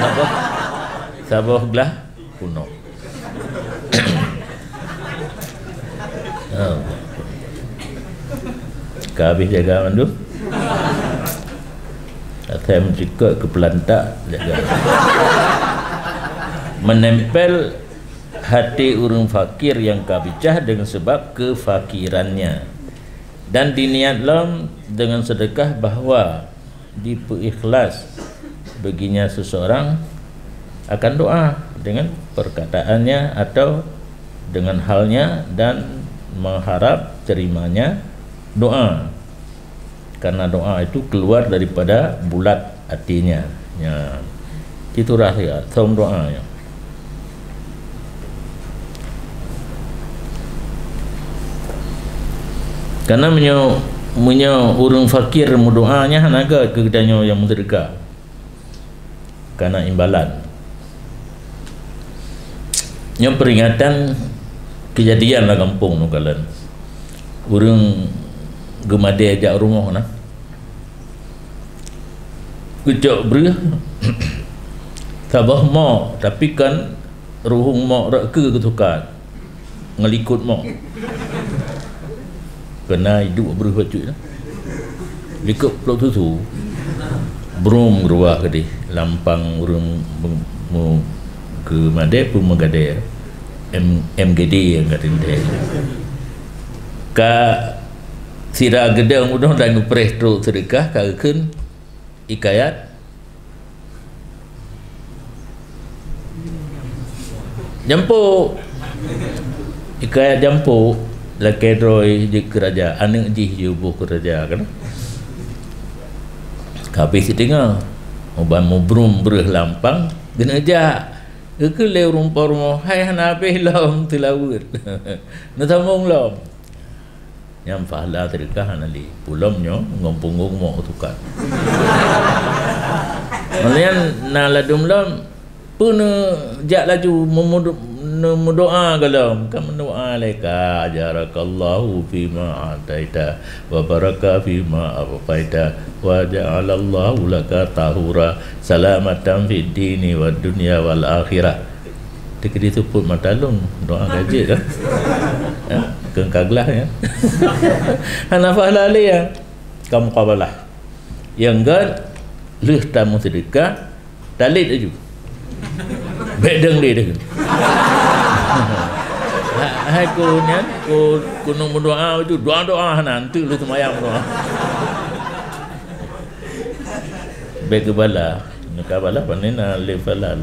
sabah gelah kuno. Habis jaga mandu saya menjika ke pelantak jaga menempel hati orang fakir yang kabicah dengan sebab kefakirannya, dan diniat lam dengan sedekah bahawa diikhlas baginya seseorang akan doa dengan perkataannya atau dengan halnya dan mengharap terimanya doa, karena doa itu keluar daripada bulat hatinya ya. Itu rahsia som doanya. Karena menyo orang fakir doanya hanaga kegedanyo yang sedekah karena imbalan. Yang peringatan kejadian lah kampung tu kalian. Orang gemade ajak rumah nah. Kejak beri sabah mak tapi kan ruhung mak rak ke ketukat ngelikut mak. Kena hidup beri baju nah. Likut peluk tu brum ruah ke di lampang urang ke made pun megade MGD yang kata dia ka sira gedang mudah dan ngupres tu sedekah kakeun ikayat jampo ikayat jampo laki droi di kerajaan anak jih jubuh kerajaan kan habis tinggal uban mubrum bereh lampang kena ajak ke le rumah hai hana habis lam tilawut na tamong lam nyam fahala sedekah nali pulamnyo ngompung mo tukar malian na ladum lam pun jak laju doa galam kam doa alaika ajarakallahu fima ataita wa baraka fima afaita wa ja'alallahu laka tahura salamatan fid dini wad dunya wal akhirah. Tikidi tu pun matalung doa gaji kan ya kengkaglah ya hanafa lali ya kam qabalah yang gan leh tamu sedekah talit aju bedeng dia dah hai ko nyan ko nung berdoa itu doa nanti lu semayang doa begabala nakabala panena lefala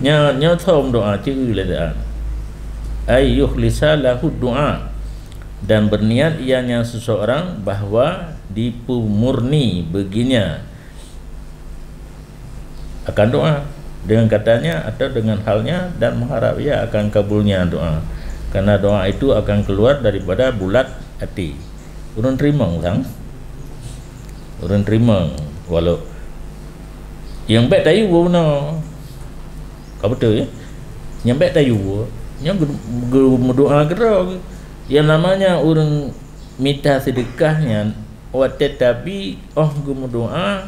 nya thom doa chữ le dah ay yukhlisa lahu doa dan berniat ianya seseorang bahwa dipumurni baginya akan doa dengan katanya atau dengan halnya dan mengharap ia akan kabulnya doa, karena doa itu akan keluar daripada bulat hati. Urang terima sang urang terima walau yang baik tayu benar kau betul ya yang baik tayu yang berdoa gerok yang namanya orang minta sedekahnya tetapi berdoa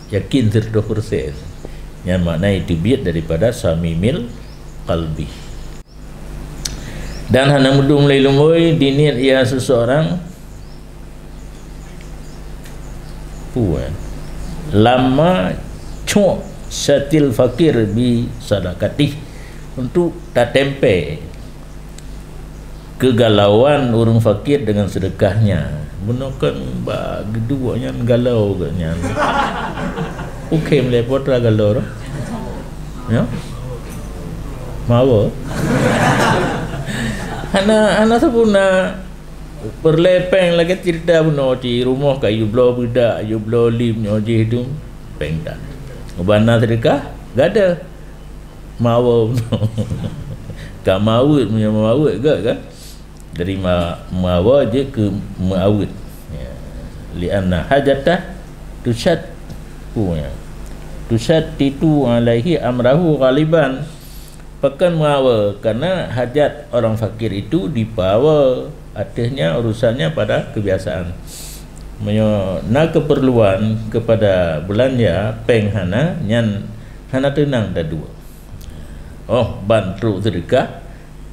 yakin 100% yang makna itu biat daripada samimil qalbi. Dan hana mudung mulai lumoi diniat ia seseorang puan lama cuk satil fakir bi sadaqati untuk tak tempe kegalauan orang fakir dengan sedekahnya menekan bagi duanya galau katnya okey melepot lah galau ya mau anak sabuna berlepeng lagi cerita buno di rumah kayu blow budak you blow lim nyoji hidung pengdan ubana sedekah gak ada mau gak maut punya maut gak kan dari mawa je ke maut lianna hajatah tusyattitu alaihi amrahu ghaliban, pekan mengawa, kerana hajat orang fakir itu dibawa atasnya urusannya pada kebiasaan. Na keperluan kepada belanja peng hana nyan hana tenang dah dua. Oh, bantu sedekah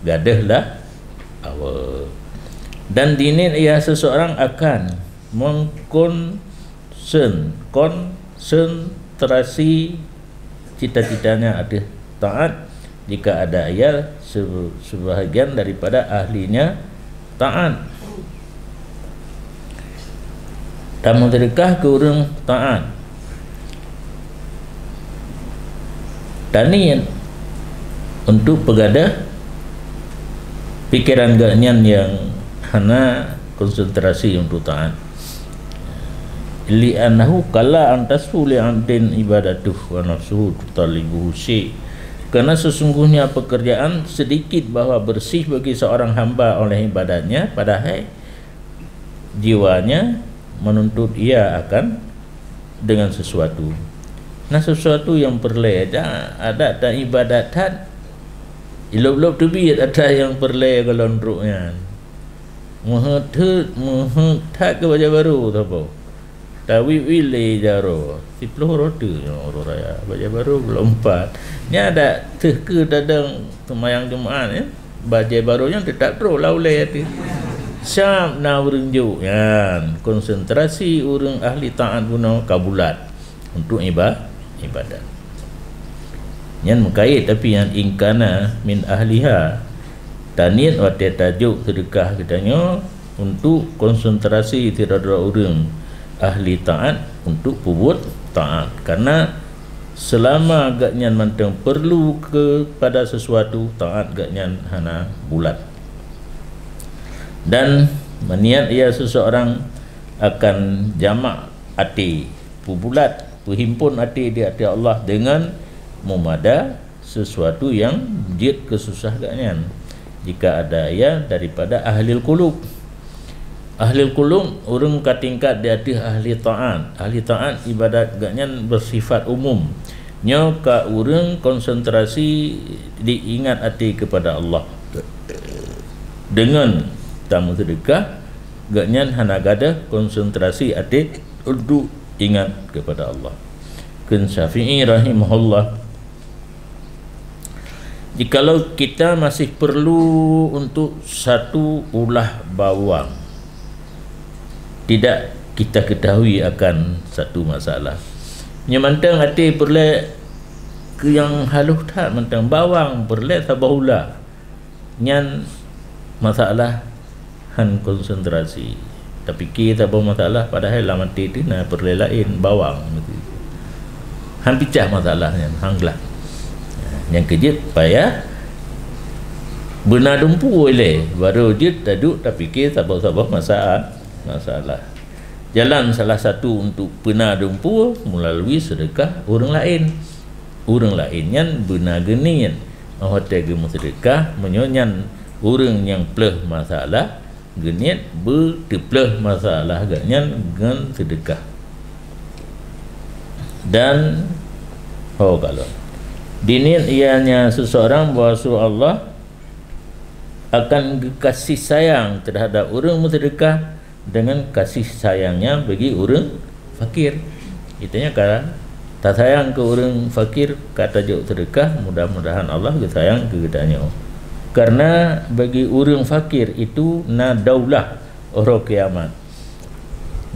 gadahlah awal. Dan dini ia seseorang akan konsentrasi cita-citanya ada taat jika ada ia sebahagian daripada ahlinya taat. Tamu sedekah ke orang taat. Tanian untuk pegadah pikiran ganyan yang hana konsentrasi untuk taat. Li'annahu kala antasu li'andin ibadatuh wa nafsuhu tutalibuhu syai', kerana sesungguhnya pekerjaan sedikit bahawa bersih bagi seorang hamba oleh ibadatnya, padahal jiwanya menuntut ia akan dengan sesuatu. Nah, sesuatu yang perle ada tak ibadatan ilok-ilok tu biar ada yang perle kalau nuruknya tak ke baca baru tu apa tawi wile jaro 10 rota orang raya baca baru belum 4 ni ada ke dadang semayang Jumaat ya, baca barunya tetap terus laulai hati syam na urang juk kan, konsentrasi urang ahli taat guna kabulat untuk ibadat. Yang mengkait tapi yang ingkana min ahliha taniat wate tajuk sedekah katanya untuk konsentrasi tidak ada orang ahli taat untuk pubut taat, karena selama agaknya mantang perlu kepada sesuatu taat agaknya hana bulat. Dan meniat ia seseorang akan jamak hati pubulat berhimpun hati di hati Allah dengan memada sesuatu yang jid kesusah agaknya. Jika ada ia daripada ahli qulub. Ahli qulub orang katingkat di hati ahli taat. Ahli taat ibadat agaknya bersifat umum. Nya ka orang konsentrasi diingat hati kepada Allah. Dengan tamu sedekah agaknya hana gada konsentrasi hati untuk ingat kepada Allah. Kun Syafi'i rahimahullah, jikalau kita masih perlu untuk satu ulah bawang, tidak kita ketahui akan satu masalah. Nyamantang hati perlu ke yang halus tak mantang bawang perlu sabahula. Nyan masalah han konsentrasi. Tapi kita bawa masalah padahal lah mati tu nak perlu lain bawang gitu. Han pecah masalahnya hanglah. Yang kejut payah benar dumpu oleh baru dia taduk tak fikir sabah-sabah masalah. Jalan salah satu untuk benar dumpu melalui sedekah orang lain. Orang lain yang benar genian hotel gemu sedekah menyonyan orang yang pleh masalah geniat berteplah masalah agaknya dengan sedekah. Dan kalau diniat ianya seseorang bahawa Allah akan kasih sayang terhadap orang bersedekah dengan kasih sayangnya bagi orang fakir. Itanya kalau tak sayang ke orang fakir kata jauh sedekah, mudah-mudahan Allah sayang ke kitanya. Karena bagi orang fakir itu na daulah orang kiamat,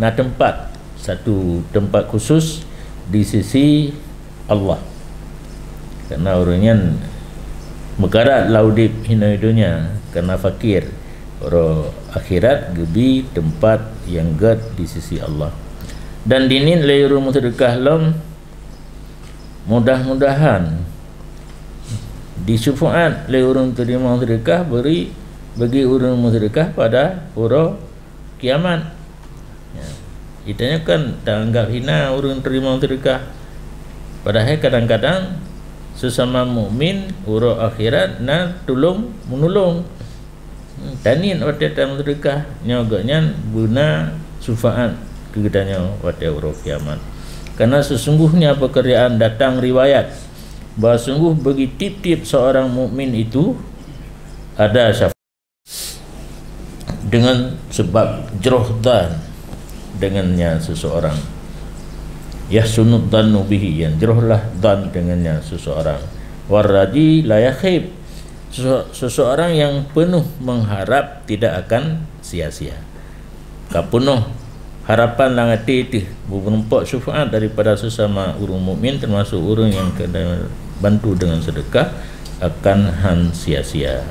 na tempat, satu tempat khusus di sisi Allah. Karena orangnya mekarat laudip hina dunia karena fakir, orang akhirat gebi tempat yang gad di sisi Allah. Dan dinin layur sedekah lam, mudah-mudahan di syafaat le orang terima sedekah beri bagi orang sedekah pada orang kiamat. Ya. Itanya kan tak anggap hina orang terima sedekah. Padahal kadang-kadang sesama mukmin orang akhirat nak tolong menolong. Tanin waktu dalam sedekah nya agaknya guna syafaat kegetanya pada uruf kiamat. Karena sesungguhnya pekerjaan datang riwayat bahawa sungguh bagi tip-tip seorang mukmin itu ada syafaat dengan sebab jroh dan dengannya seseorang, yahsunud dhannu bihi, yang jrohlah dan dengannya seseorang, warraji la yakhib, seseorang yang penuh mengharap tidak akan sia-sia. Kapunuh harapan langati itu berempat syafaat daripada sesama orang mukmin, termasuk orang yang kena bantu dengan sedekah, akan han sia-sia.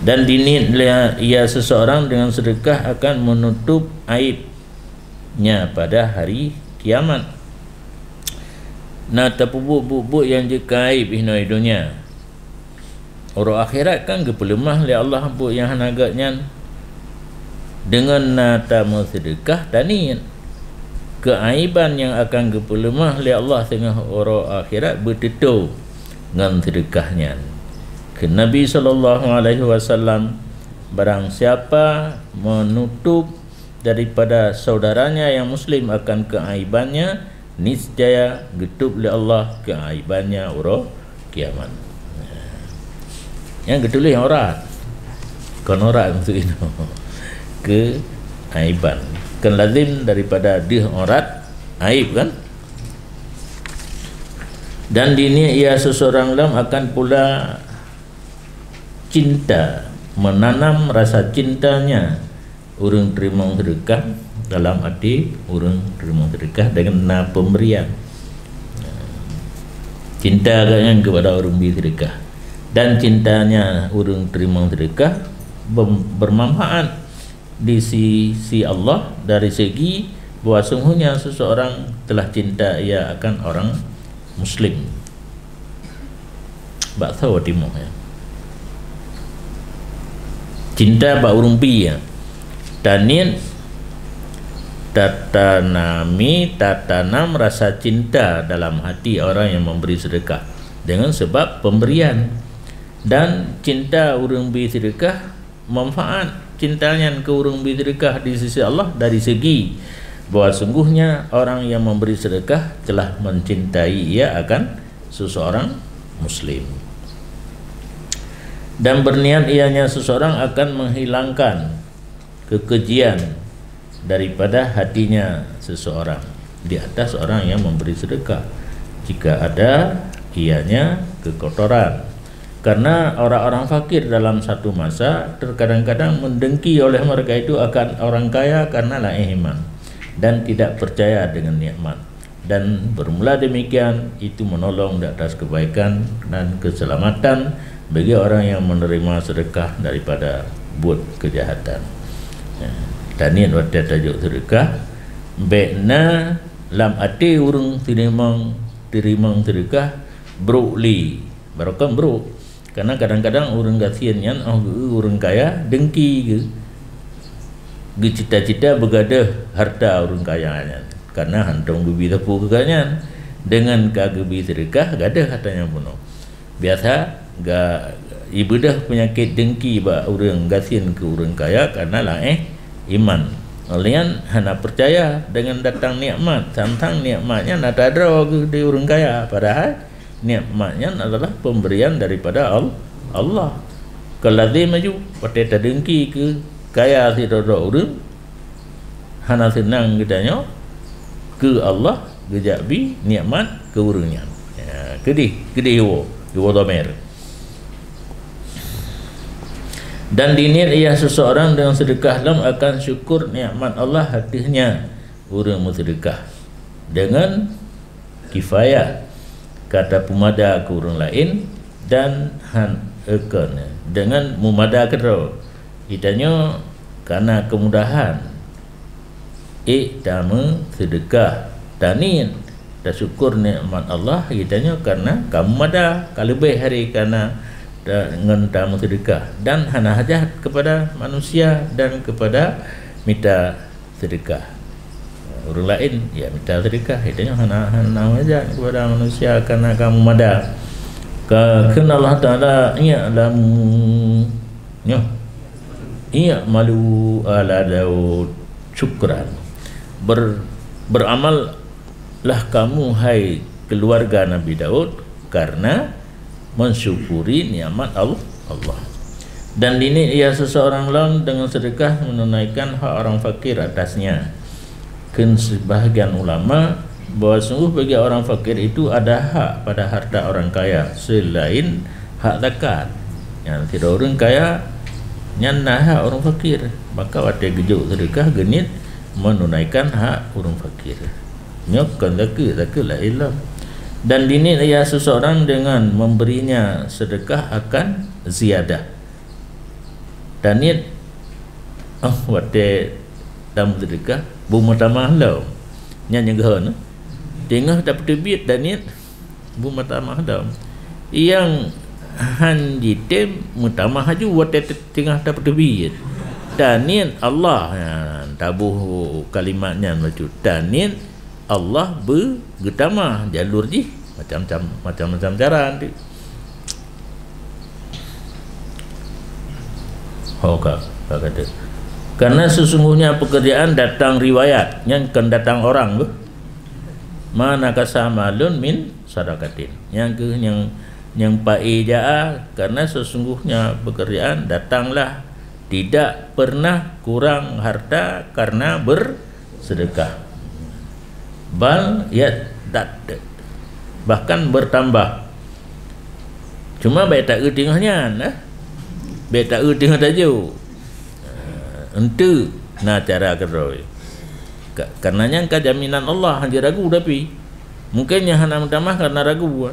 Dan dinilai ia seseorang dengan sedekah akan menutup aibnya pada hari kiamat. Nah, tapubuk-buk yang jika aib hinai dunia, orang akhirat kan kepelemah oleh Allah buk yang hanagaknya dengan nata sedekah tani keaiban yang akan kepelemah oleh Allah tengah orang akhirat bertetu dengan sedekahnya. Ke Nabi SAW, barang siapa menutup daripada saudaranya yang muslim akan keaibannya, niscaya getup oleh Allah keaibannya orang kiamat. Yang getup yang orang konorat untuk itu keaiban kan lazim daripada dia orat aib kan. Dan dini ia seseorang dalam akan pula cinta, menanam rasa cintanya orang terima sedekah dalam hati orang terima sedekah dengan pemberian. Cinta agaknya kepada orang beri sedekah, dan cintanya orang terima sedekah bermanfaat di sisi Allah dari segi bahawa sungguhnya seseorang telah cinta ia akan orang muslim. Baksa watimu ya. Cinta bak urumpi ya. Tanin tatanam rasa cinta dalam hati orang yang memberi sedekah dengan sebab pemberian. Dan cinta orang beri sedekah manfaat cintanya ke orang beri sedekah di sisi Allah dari segi bahawa sungguhnya orang yang memberi sedekah telah mencintai ia akan seseorang muslim. Dan berniat ianya seseorang akan menghilangkan kekejian daripada hatinya seseorang di atas orang yang memberi sedekah jika ada ianya kekotoran. Karena orang-orang fakir dalam satu masa terkadang-kadang mendengki oleh mereka itu akan orang kaya karena la iman dan tidak percaya dengan nikmat. Dan bermula demikian itu menolong di atas kebaikan dan keselamatan bagi orang yang menerima sedekah daripada buat kejahatan. Dan ini waktu tajuk sedekah baikna lam ati urung terima sedekah bruli barokan bro. Karena kadang-kadang orang kasihan orang kaya dengki ke cita-cita begadah harta orang kaya karena hantung gebi tapu keganyan dengan kagebi sedekah gadah katanya puno. Biasa ga ibadah penyakit dengki ba orang gasin ke orang kaya karena lah iman. Kalian hanya percaya dengan datang nikmat, tentang nikmatnya nak ada di orang kaya, padahal nikmatnya adalah pemberian daripada Allah. Kalau dia maju pada dengki ke kaya si dodo orang hanya senang kitanya ke Allah gejabi nikmat ke orangnya. Ya, kedih yo domer. Dan diniat ia seseorang dengan sedekah lam akan syukur nikmat Allah hatinya orang bersedekah dengan kifayah kata pemada ke orang lain dan dengan memada kedua itanya karena kemudahan dama sedekah tanin dan syukur nikmat Allah itanya karena kamu mada kalebih hari karena dengan tamu sedekah dan hana hajat kepada manusia dan kepada minta sedekah orang lain ya minta sedekah itanya hana hajat kepada manusia karena kamu mada kerana Allah Ta'ala ya'lamu malu ala Daud syukran beramallah kamu hai keluarga Nabi Daud karena mensyukuri nikmat Allah. Dan ini ia seseorang lain dengan sedekah menunaikan hak orang fakir atasnya. Sebahagian ulama bahawa sungguh bagi orang fakir itu ada hak pada harta orang kaya selain hak zakat. Yang tidak orang kaya nyana hak orang fakir, maka ada gejuk sedekah genit menunaikan hak orang fakir. Nyokan zakat la ilah. Dan dinit ia seseorang dengan memberinya sedekah akan ziyadah. Dan niat wate dalam sedekah bumatamah lau nyanyi gehon tengah dapat debit dan niat bumatamah lau yang hanjitem mutamah haju wate tengah dapat debit dan niat Allah tabuh kalimatnya macam dan niat Allah bergetamah jalur ji macam-macam cara nanti. Kata karena sesungguhnya pekerjaan datang riwayat yang akan datang orang tu mana kasamalun min sadaqatin yang paijaa karena sesungguhnya pekerjaan datanglah tidak pernah kurang harta karena bersedekah bal bahkan bertambah cuma baik tak tengahnya baik tak tengah tajuk ente cara keroi karenanya engkau jaminan Allah hanya ragu tapi mungkinnya hana mutamah karena ragu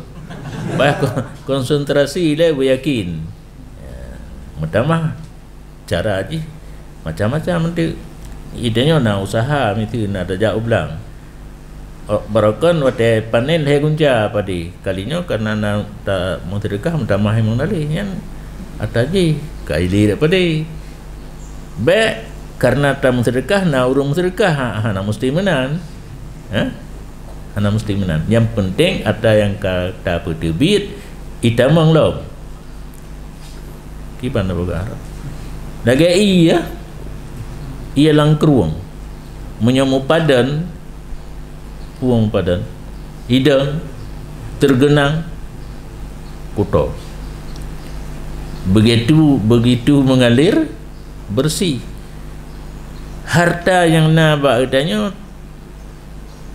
baik konsentrasi lah beryakin mutamah cara aja macam-macam nanti idenya nak usaha itu nak tajak ulang barakan wate panen hai gunja padi kalinya karena nak tak mau sedekah mutamah yang mengalih yang ataji kaili daripada baik karena tak sedekah na urung sedekah hana mesti menang hana mesti menang yang penting ada yang kata berdebit itamang lo kipan apa arah lagi ia langkruang menyamu padan puang padan hidang tergenang kuto begitu mengalir bersih harta yang nabak katanya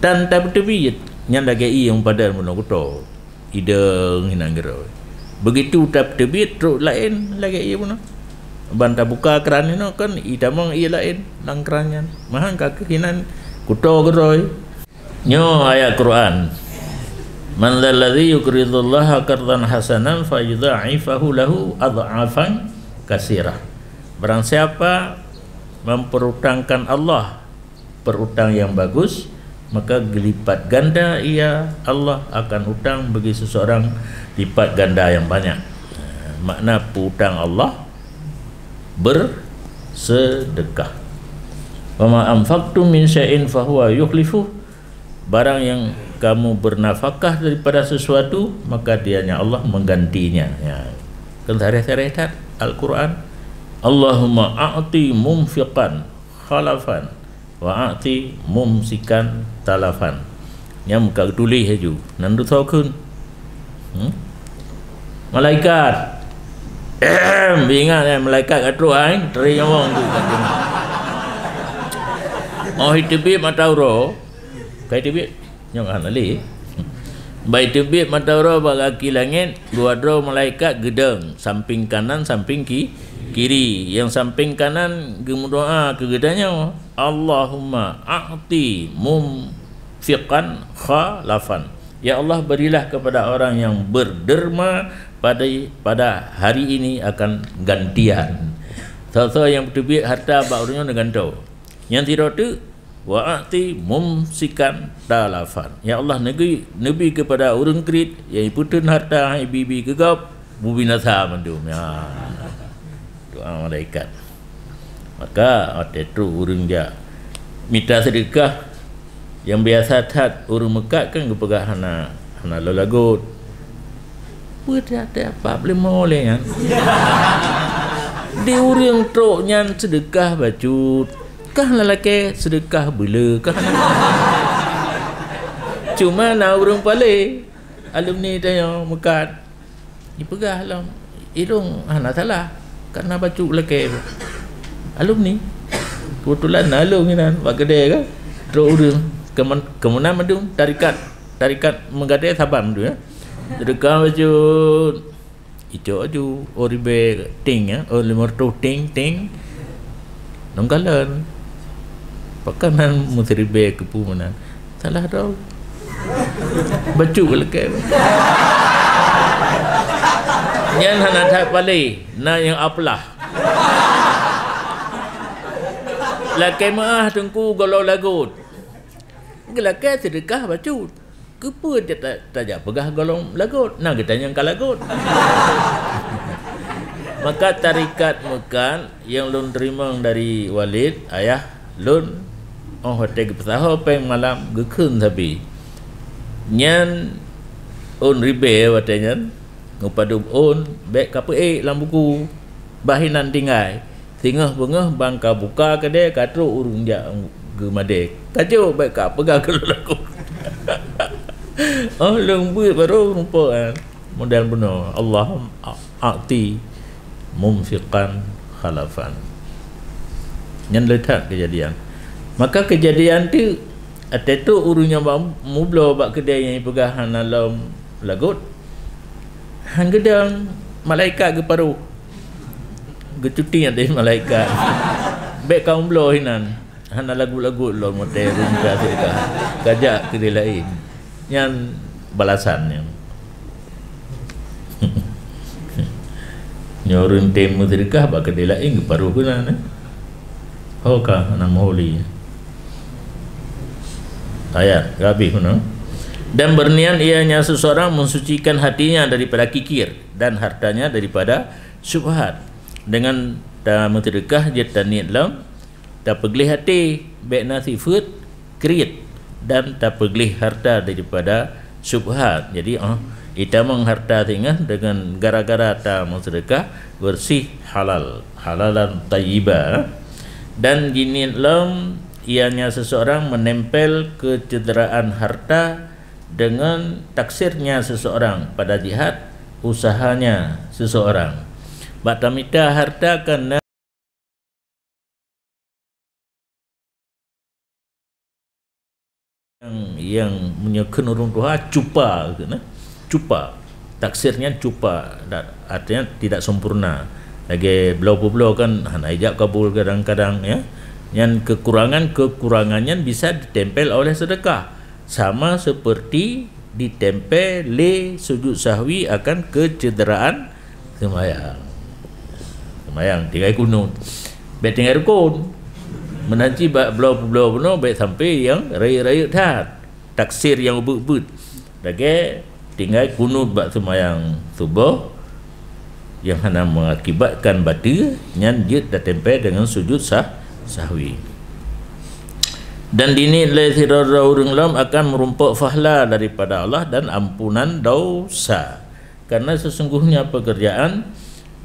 tanpa berdebit yang lagi yang padan menakuto hidang hinanggerau begitu tak berdebit teruk lain lagi ia pun bantah buka keran ini kan idamang ia lain langkrannya mahang kakinan kuto geroi nyo ayat Quran man ladzi yuqridullaha qardan hasanan fayudha'ifahu lahu adha'afan katsirah barang siapa memperutangkan Allah perutang yang bagus maka lipat ganda ia Allah akan utang bagi seseorang lipat ganda yang banyak makna perutang Allah bersedekah wa ma anfaqtum min syai'in fahuwa yukhlifu barang yang kamu bernafkah daripada sesuatu maka dianya Allah menggantinya ya kan syariat Al-Quran Allahumma a'ti mumfiqan khalafan wa a'ti mumsikan talafan yang muka tulis haju nandu taukun malaikat bingat malaikat kat ruang teri ngomong tu oh hitibi matauro kai tibit nyong anali baik tibit matauro bagaki langit dua malaikat gedeng samping kanan samping kiri yang samping kanan gemudoa ke gedanya Allahumma a'ti mumfiqan khalafan ya Allah berilah kepada orang yang berderma pada hari ini akan gantian tahu yang tibit harta barunya dengan tahu yang tidak tu wa'ati mumsikan talafan ya Allah nabi kepada orang krit yang putun harta bibi gegap bubinasa mandum ya doa malaikat maka itu urang dia minta sedekah yang biasa tat urang Mekah kan kepegang hana lolagot berada apa boleh moleh kan di urang trok nyan sedekah bacut kah lelaki sedekah bela kah cuma nak urung pale alumni tanya mekat dipegah lah hidung nak salah kerana bacuk lelaki alumni kebetulan alung ni kan buat kedai kan terus urung kemudian mendung tarikat menggadai sabam tu ya sedekah bacuk itu aju oribe ting ya limorto ting nongkalan pakanan musribe kepumanan salah tau bacuk lelaki nyan hana tak pale na yang apalah lelaki mah tengku galau lagut lelaki sedekah bacuk kepa dia tak pegah golong lagut nak kita yang kalagut maka tarikat mekan yang lun terima dari Walid ayah lun hotel pesaho peng malam gekun tapi nyan on ribe watanya ngupadu on bek kape lam buku bahinan tinggai tingah bengah bangka buka kedai katru urung ja gemade kajo bek ka pegah lagu oh lembut baru rupa model benar Allah a'ti mumfiqan khalafan yang letak kejadian maka kejadian tu ada tu urunya mublo bak kedai yang pegahan dalam lagut hang gedang malaikat ke paru gecuti ada malaikat baik kaum bloh hinan hana lagu-lagu lo motel rumah sedekah gajak kedai lain yang balasannya nyorun tem sedekah bak kedai lain ke paru kunan hoka nama holi ayat habis no dan berniat ianya seseorang mensucikan hatinya daripada kikir dan hartanya daripada syubhat dengan mentedekah je tanit lam tak pergelih hati baik nasifut kriit dan tak pergelih harta daripada syubhat jadi itamang harta tinggal dengan gara-gara ta mentedekah bersih halalan tayyibah dan gini lam ianya seseorang menempel kecederaan harta dengan taksirnya seseorang pada jihad usahanya seseorang batamita harta kena yang menyekun orang tua cupa cupa taksirnya cupa artinya tidak sempurna lagi belau-belau kan hana ijab kabul kadang-kadang ya yang kekurangannya bisa ditempel oleh sedekah sama seperti ditempel sujud sahwi akan kecederaan semayang tinggal kunut baik tinggal rukun menanti belau-belau benar baik sampai yang raya-raya taksir yang ubud-ubud lagi tinggal kunut bak semayang subuh yang hanya mengakibatkan batu yang dia tertempel dengan sujud sahwi dan dini lezirara urung lam akan merumpak fahla daripada Allah dan ampunan dosa karena sesungguhnya pekerjaan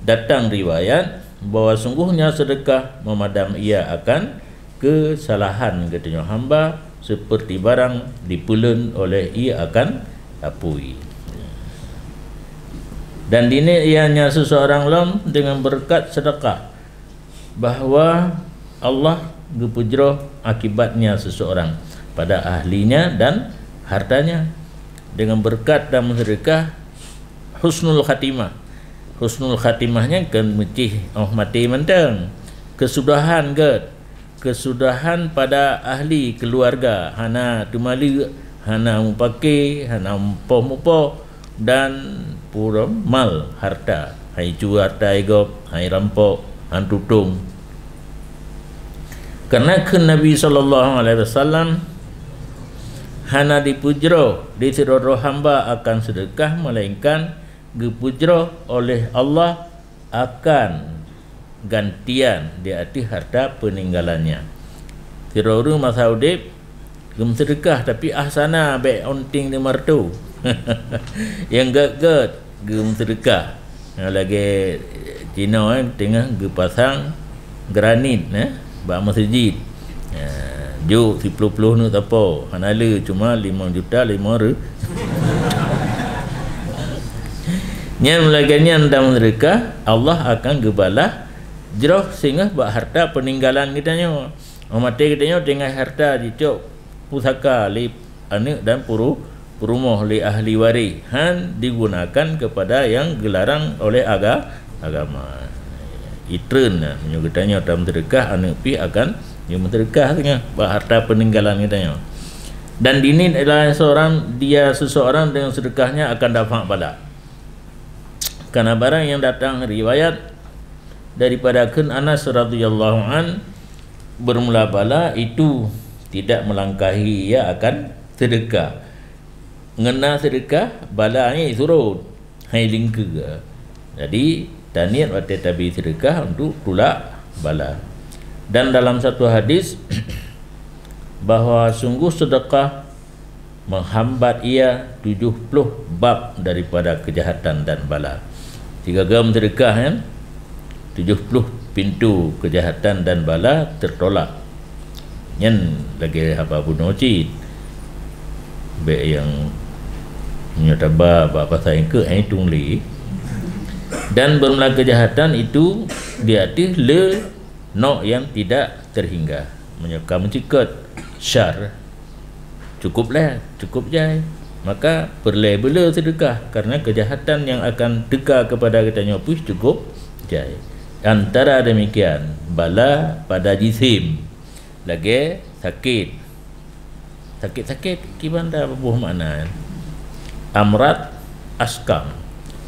datang riwayat bahawa sungguhnya sedekah memadam ia akan kesalahan katanya hamba seperti barang dipulun oleh ia akan apui dan dini ianya seseorang lam dengan berkat sedekah bahawa Allah gepujroh akibatnya seseorang pada ahlinya dan hartanya dengan berkat dan sedekah husnul khatimahnya kan mecih mati mentang kesudahan kesudahan pada ahli keluarga hana tumali hana mupake hana mupo dan pura mal harta hai cu harta igop hai rampok han tutung karena ke Nabi SAW hana dipujro disiroro hamba akan sedekah melainkan dipujro oleh Allah akan gantian di hati harta peninggalannya siroro masa udip gem sedekah tapi ahsana baik onting di martu yang gak gem sedekah lagi Cina tengah gepasang granit bak masjid Juk si puluh-puluh ni tak apa. Hanala cuma 5 juta 5 re. Yang melakukannya dan mereka Allah akan gebalah jeroh sehingga buat harta peninggalan kitanya. Mati kitanya dengan harta dicok pusaka li anak dan perumah li ahli waris digunakan kepada yang gelarang oleh agama. Itren menyukatanya dalam sedekah anak pi akan yang sedekah tengah buat harta peninggalan kitanya. Dan ini adalah seseorang dengan sedekahnya akan dapat bala. Karena barang yang datang riwayat daripada Anas radhiyallahu an bermula bala itu tidak melangkahi ia akan sedekah. Ngena sedekah balanya surut hai lingka. Jadi taniat waktu tabi sedekah untuk tolak bala. Dan dalam satu hadis bahawa sungguh sedekah menghambat ia 70 bab daripada kejahatan dan bala. 3 gram sedekah kan 70 pintu kejahatan dan bala tertolak. Yang lagi apa pun cit baik yang menyatabar bahasa yang ke tungli. Dan bermula kejahatan itu diarti le no yang tidak terhingga, menyuka mencikut syar cukup jai, maka berlebela sedekah karena kejahatan yang akan dekat kepada kitanya pun cukup jai. Antara demikian bala pada jisim lagi sakit kibanda buah makna amrat askam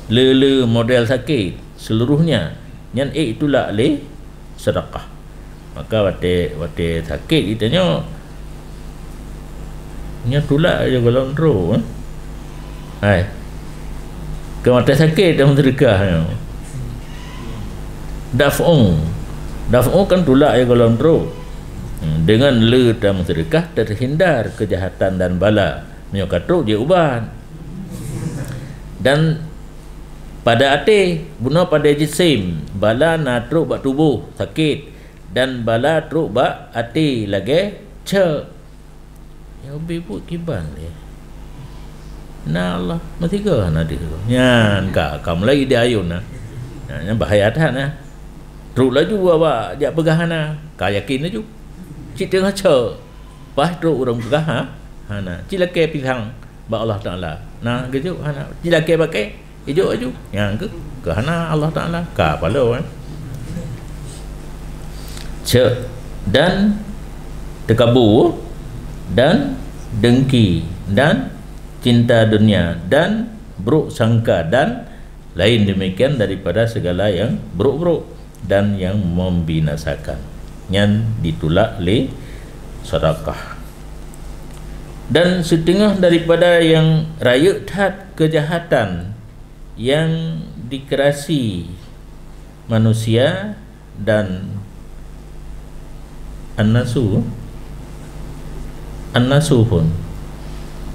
lele model sakit seluruhnya yang itulah le sedekah. Maka wate sakit kitanya nya tulak aja golong ro hai ke mata sakit dalam sedekah daf'u kan tulak aja golong ro. Dengan le dalam sedekah terhindar kejahatan dan bala. Menyokatu dia ubat. Dan pada hati guna pada jisim bala na truk bak tubuh sakit dan bala truk bak hati lagi cek ya bebut kiban dia na Allah matiga na dia nyan ka kamu lagi dia ayun na nyan bahaya dah na truk laju bawa dia pegahana ka yakin laju cik tengah cek pas truk orang pegah na cilake pisang ba Allah Taala na gejuk na cilake pakai ijuk aju yang ke hana Allah Taala ka pala cek dan tekabur dan dengki dan cinta dunia dan buruk sangka dan lain demikian daripada segala yang buruk-buruk dan yang membinasakan yang ditolak oleh sedekah. Dan setengah daripada yang raya tat kejahatan yang dikerasi manusia dan an-nasu pun,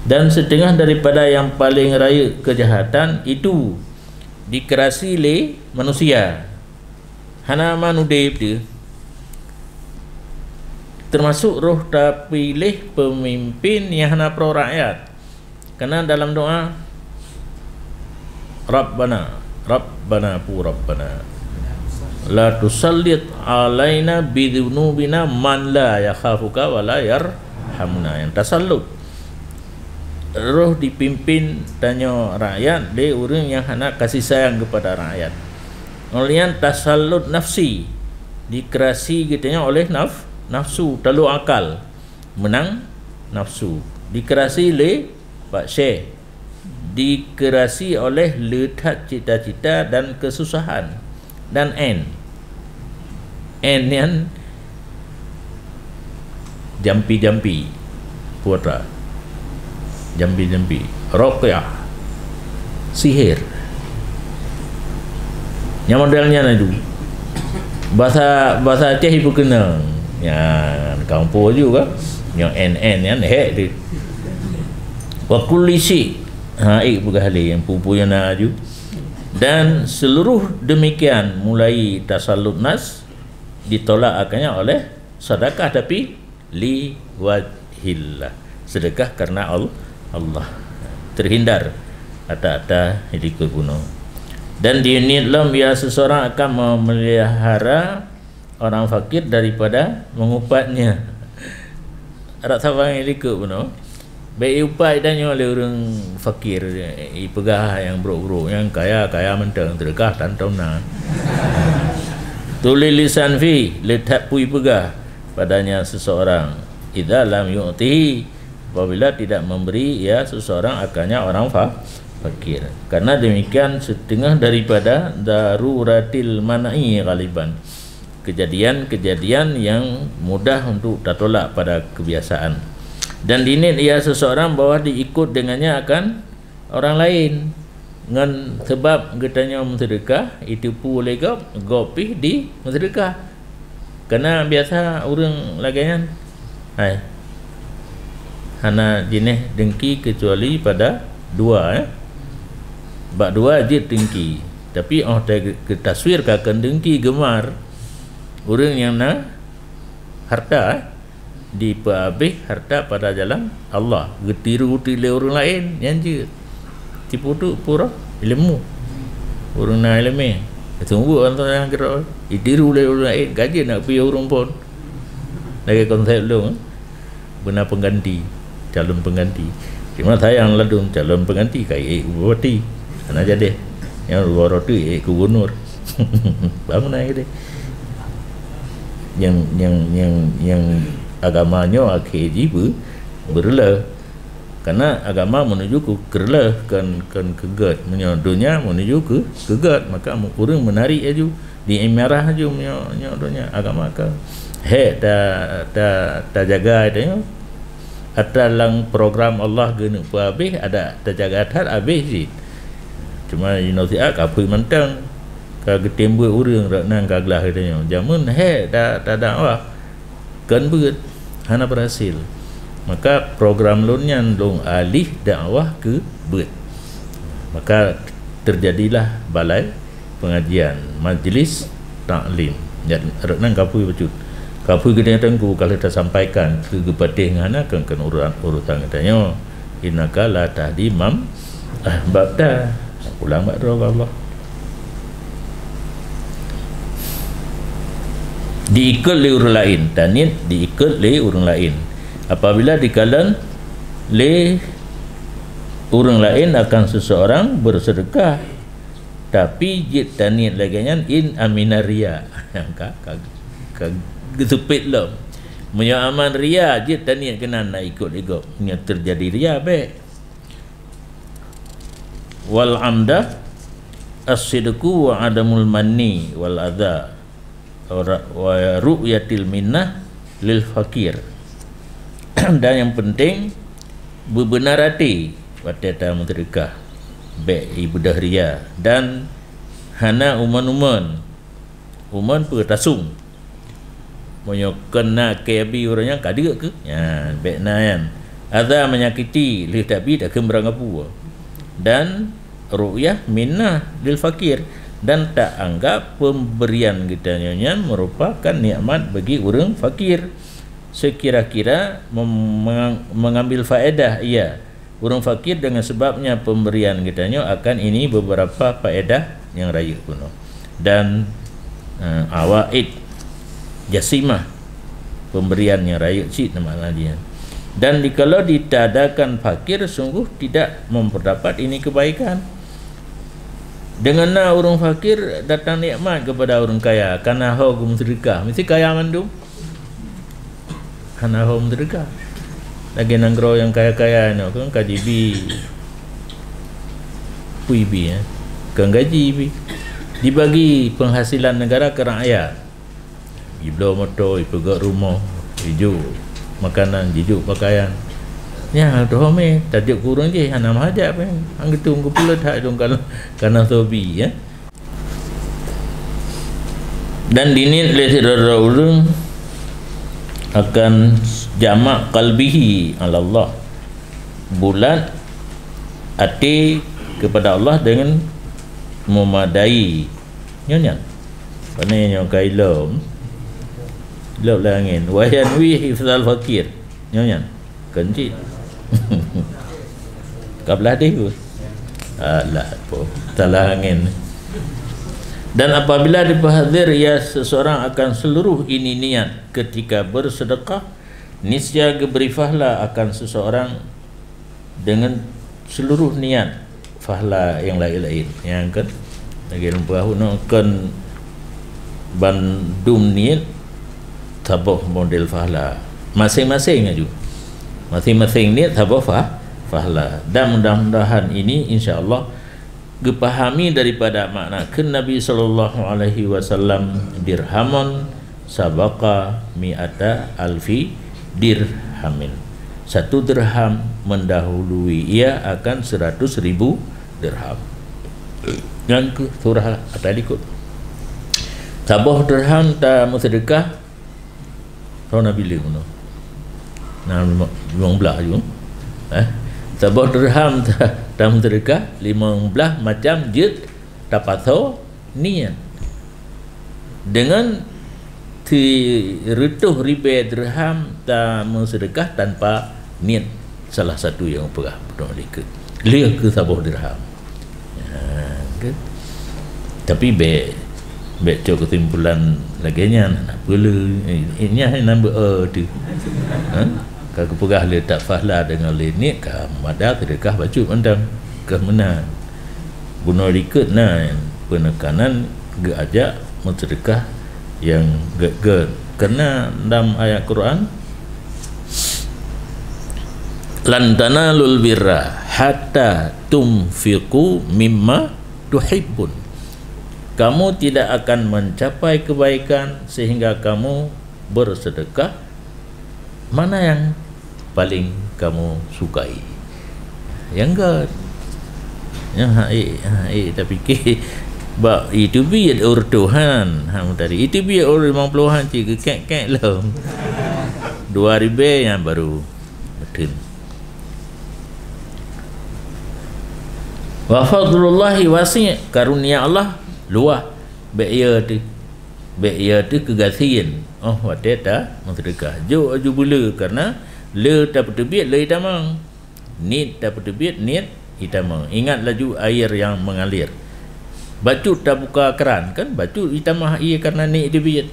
dan setengah daripada yang paling raya kejahatan itu dikerasi oleh manusia hana manudib dia termasuk roh terpilih pemimpin yang hana pro rakyat. Karena dalam doa Rabbana la tusallit alaina bidunubina man la yakhafuka wa la yarhamna. Yang tasallut roh dipimpin tanya rakyat dia orang yang hendak kasih sayang kepada rakyat. Kemudian tasallut nafsi dikerasi kitanya oleh nafsu terlalu akal menang nafsu dikerasi oleh Pak Syekh dikerasi oleh letak cita-cita dan kesusahan dan N yang jampi putra jampi roqyah sihir yang modelnya itu bahasa Aceh ibu kenal yang kampung juga yang NN yang hek dia wa kulli syai bukan yang pupu yang nak aju. Dan seluruh demikian mulai tasallut nas ditolak akannya oleh sedekah tapi li wajhillah, sedekah karena Allah, terhindar ata ikut bunuh. Dan dinilai ya seseorang akan memelihara orang fakir daripada mengupatnya. Arak sabang yang ikut bunuh baik upat dan oleh orang fakir pegah yang buruk-buruk, yang kaya mentang terkah tantona tulis lisan fi letak pui pegah padanya seseorang idza lam yu'tihi, apabila tidak memberi ya seseorang akannya orang fakir. Karena demikian setengah daripada daruratil manai galiban, kejadian-kejadian yang mudah untuk tertolak pada kebiasaan. Dan dinit ia seseorang bahwa diikut dengannya akan orang lain dengan sebab katanya sedekah itu pu oleh gopi di sedekah. Kerana biasa orang lagian hana jenis dengki kecuali pada dua bak dua je dengki, tapi taswir akan dengki gemar orang yang nak harta di habis harta pada jalan Allah, getiru tile orang lain yang je tipu tu pura ilmu orang nak ilmu tunggu antara yang gerak ditiru oleh orang lain gaji nak pergi orang pun lagi konsep lu benar pengganti calon pengganti. Cuma sayang ladung calon pengganti kai bupati ana jadi yang luar tu gubernur bangun aja deh yang agamanya akhir jiwa berlah, karena agama menuju ke kerlah kan kegat menyodonya menuju ke kegat, maka orang menarik aja di emerah aja menyodonya agama ke ta jaga dia dalam program Allah genu habis ada terjaga atas habis je. Cuma inosiak apa mentang ka getembue urang rak nang kaglah katanya jamun tak ada wah kan beut hana berhasil, maka program lunyan long alih dakwah ke beut, maka terjadilah balai pengajian majlis taklim dan rak nang kapui becut kapui kita tengku kalau kita sampaikan ke gepatih ngana kan urutan katanya innaka la tahdi mam babda ulang mak Allah diikut oleh orang lain, tanit diikut oleh orang lain. Apabila dikalan oleh orang lain akan seseorang bersedekah, tapi jit tanit laginya in aminaria yang gesupit lah punya aman ria jit tanit kena nak ikut ego punya terjadi ria baik. Wal amdah as-sidqu wa adamul manni wal adha wa ru'yatil minnah lil fakir. Dan yang penting berbenar hati pada sedekah baik ibadah ria dan hana uman pertasung monyo kena kebi orangnya kadia ke ya baik nayan ada menyakiti lih tapi tak kembrang apa dan ru'yah minnah lil fakir, dan tak anggap pemberian kita nyonya merupakan nikmat bagi orang fakir sekira-kira mengambil faedah ia orang fakir dengan sebabnya pemberian kita nyo akan ini beberapa faedah yang raya kuno dan awaid jasimah pemberian yang raya cik nama dia. Dan dikalau ditadakan fakir sungguh tidak memperdapat ini kebaikan. Dengan orang fakir datang nikmat kepada orang kaya karena hukum sedekah mesti kaya mandum karena hukum sedekah lagi nanggro yang kaya-kaya ni kan KJB PUIB ya kan gaji dibagi penghasilan negara ke rakyat iblo motor ipegak rumah hijau makanan hijau pakaian ya tu home tajuk kurang je hana mahajat apa hang gitu ngku pula tak dong kana sobi ya. Dan dinit le ulun akan jamak qalbihi ala Allah, bulat hati kepada Allah dengan memadai nyonya panenya kailom lop lah angin wa yanwi hifzal fakir nyonya kencit kablah deh tu alah apa talah angin. Dan apabila diperhadir ya seseorang akan seluruh ini niat ketika bersedekah, niscaya geberi fahla akan seseorang dengan seluruh niat fahla yang lain-lain. Yang kan lagi lupa nak kan bandum niat tabah model fahla masing-masing aja. Masing-masing niat tabah fahla. Dan mudah-mudahan ini insya-Allah dipahami daripada makna kan Nabi sallallahu alaihi wasallam dirhamun sabaqa mi'ata alfi dirhamin. 1 dirham mendahului ia akan 100,000 dirham. Yang ke surah At-Talikut. Tabah dirham ta sedekah tahu Nabi le ngono. Nah 15 juga. Tabah dirham ta sedekah 15 macam jid tapatho niat. Dengan retuh ribe dirham ta sedekah tanpa niat salah satu yang perah betul ke dia ke tabah dirham. Kan? Tapi be cok kesimpulan laginya nak pula ini nama tu. Kalau perah le tak fahla dengan le ni ka mada sedekah baju mandang ke mana guna ikut nah penekanan ge ajak sedekah yang ge kerana dalam ayat Quran lan tanalul birra hatta tunfiqu mimma tuhibbun. Kamu tidak akan mencapai kebaikan sehingga kamu bersedekah mana yang paling kamu sukai. Yang enggak yang tapi ke bab itu biar urtuhan tadi itu biar orang 50-an cik kek lah 2,000 yang baru betul. Wa fadlullahi wasi' karunia Allah luah be'ya tu kegasian wadeta sedekah jo aju bula kerana le tak terbit le hitamang nit tak terbit nit hitamang. Ingat laju air yang mengalir baju tak buka keran kan baju hitamah ia kerana nit terbit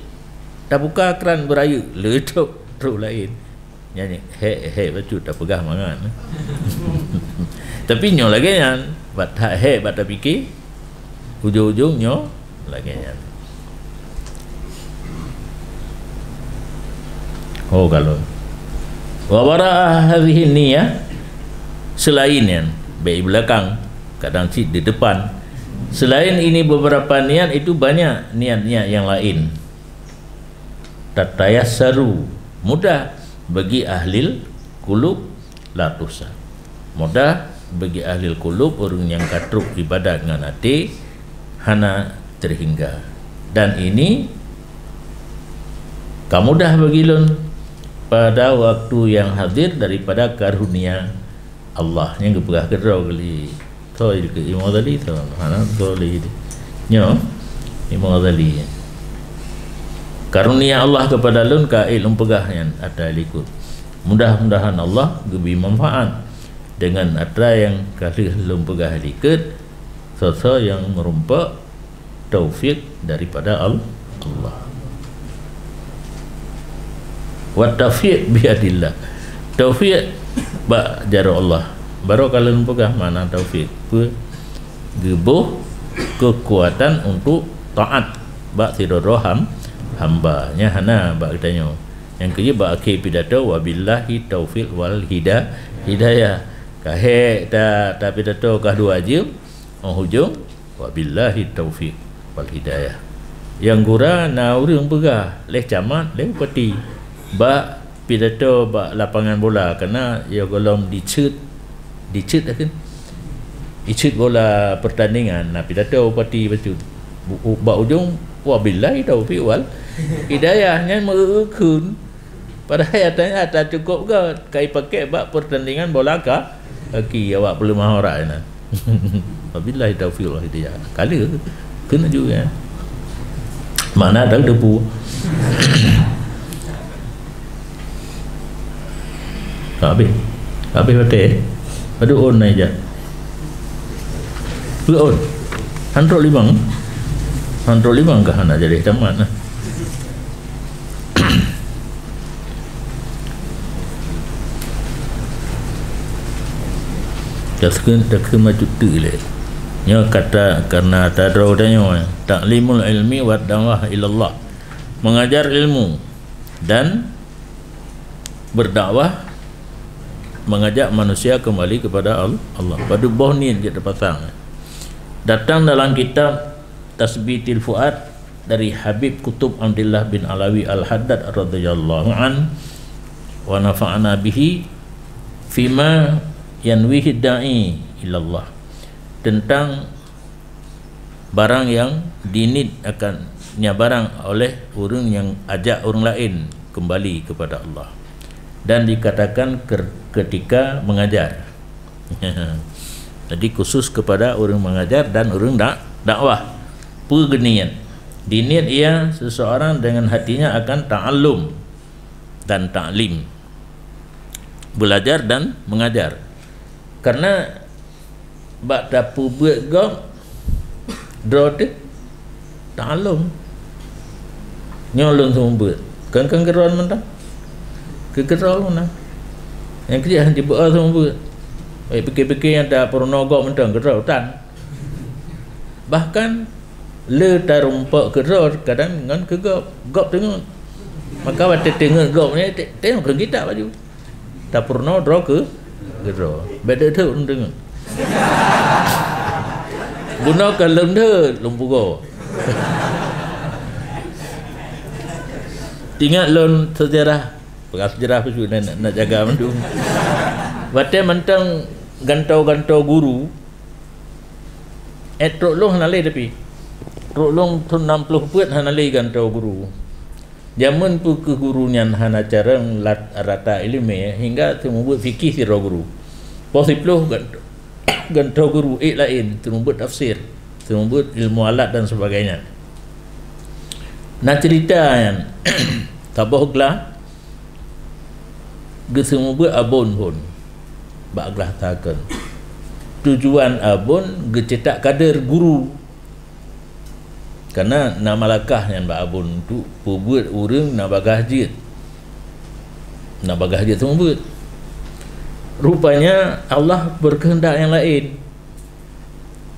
tak buka keran berayu le terus lain nyanyi baju tak pegah mangan tapi nyo lagi kan bat bat fikir ujung-ujungnya lagi kan. Kalau wawara hadhihi niyah selain yang baik belakang kadang cik di depan selain ini beberapa niat itu banyak niat-niat yang lain tatayassaru mudah bagi ahli qulub la tusa mudah bagi ahli qulub orang yang katruk ibadat dengan hati hana terhingga. Dan ini kamu dah bagi lun pada waktu yang hadir daripada karunia Allah yang keberah kerau kali tu ke Imam Ghazali tu hana boleh nyo Imam Ghazali karunia Allah kepada lun ka ilmu pegah yang ada likut. Mudah-mudahan Allah beri manfaat dengan ada yang kali lun pegah likut sesuatu yang merumpak taufik daripada Allah. Wa taufiq biadillah. Taufik ba jaro Allah. Baru kalau pegang mana taufik? Gebuh kekuatan untuk taat ba siroham hamba-nya hana ba katanya. Yang kedua ba akhir pidato wabillahi taufiq wal hidayah. Kahe ta pidato kah dua je hujung wabillahi taufiq wal hidayah. Yang gura na urang pegah leh camat leh peti ba pidato ba lapangan bola kerana ya golong dicut kan dicut bola pertandingan na pidato peti bacut ba ujung wabillahi taufiq wal hidayahnya meukun pada ayatnya tak cukup ke kai pakai ba pertandingan bola ka aki awak perlu mahara na wabillahi taufiq wal hidayah kali kena juga mana ada debu habis betul pada on aja on hantar limang kah nak jadi tamat lah. tak maju tu le nya kata karena tadraw tanya ta'limul ilmi wa da'wah ilallah, mengajar ilmu dan berdakwah, mengajak manusia kembali kepada Allah. Pada bawah ni dia terpasang. Datang dalam kitab Tasbitil Fuad dari Habib Kutub Abdullah bin Alawi Al-Haddad radhiyallahu an wa nafa'ana bihi fima yanwihi da'i ilallah, tentang barang yang dinit akan barang oleh orang yang ajak orang lain kembali kepada Allah, dan dikatakan ketika mengajar. Jadi khusus kepada orang mengajar dan orang dakwah. Pegenian dinit ia seseorang dengan hatinya akan ta'allum dan ta'lim, belajar dan mengajar. Karena bak dapu buat gom drode ta'allum nyolong sumber kan keron mentang keron mana yang kerja hanya buat sumber fikir-fikir yang tak pernah gom mentang keron tan, bahkan le tarumpak keron kadang dengan kegop tengok, maka waktu tengok gom ni tengok ke kita baju tak pernah draw ke keron beda tu tengok guna kalau dah lumpugo tinggal lon sejarah tu nak jaga mendu wate mentang gantau guru trok long hanale tapi trok long 60 put hanale gantau guru zaman pu ke guru nyan hana carang rata ilmu hingga temu buat fikih sira guru posiploh gantau guru lain terumbat tafsir, terumbat ilmu alat dan sebagainya. Nak cerita yang tabahlah gesemua abon pun baklah takkan tujuan abon gecetak kader guru, karena nama lakah yang bak abon tu buat orang nak bagah jid semua buat. Rupanya Allah berkehendak yang lain.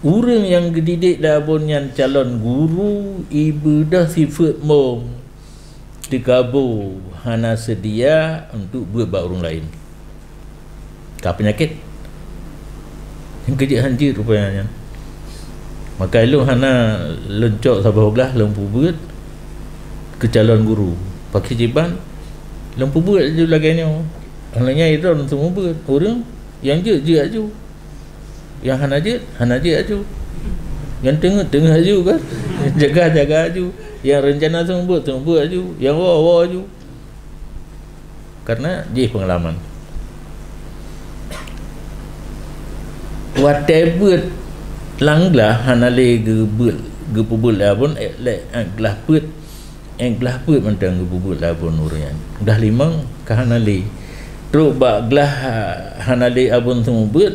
Orang yang dididik dabun yang calon guru ibadah sifat mom dikabur hana sedia untuk buat orang lain. Tak penyakit yang kerja hanjir rupanya. Maka lu hana lencok sabahoglah lempu buat ke calon guru. Pakai jiban lempu buat je laganya. Halanya itu semua buat orang yang je aju, yang hana je aju, yang tengah aju kan, jaga aju, yang rencana semua buat aju, yang wawa aju, karena dia pengalaman. Whatever langlah hana le gebul labon glah put mentang gebul labon orang dah limang kahana le. Terus baklah hanali abun semua buat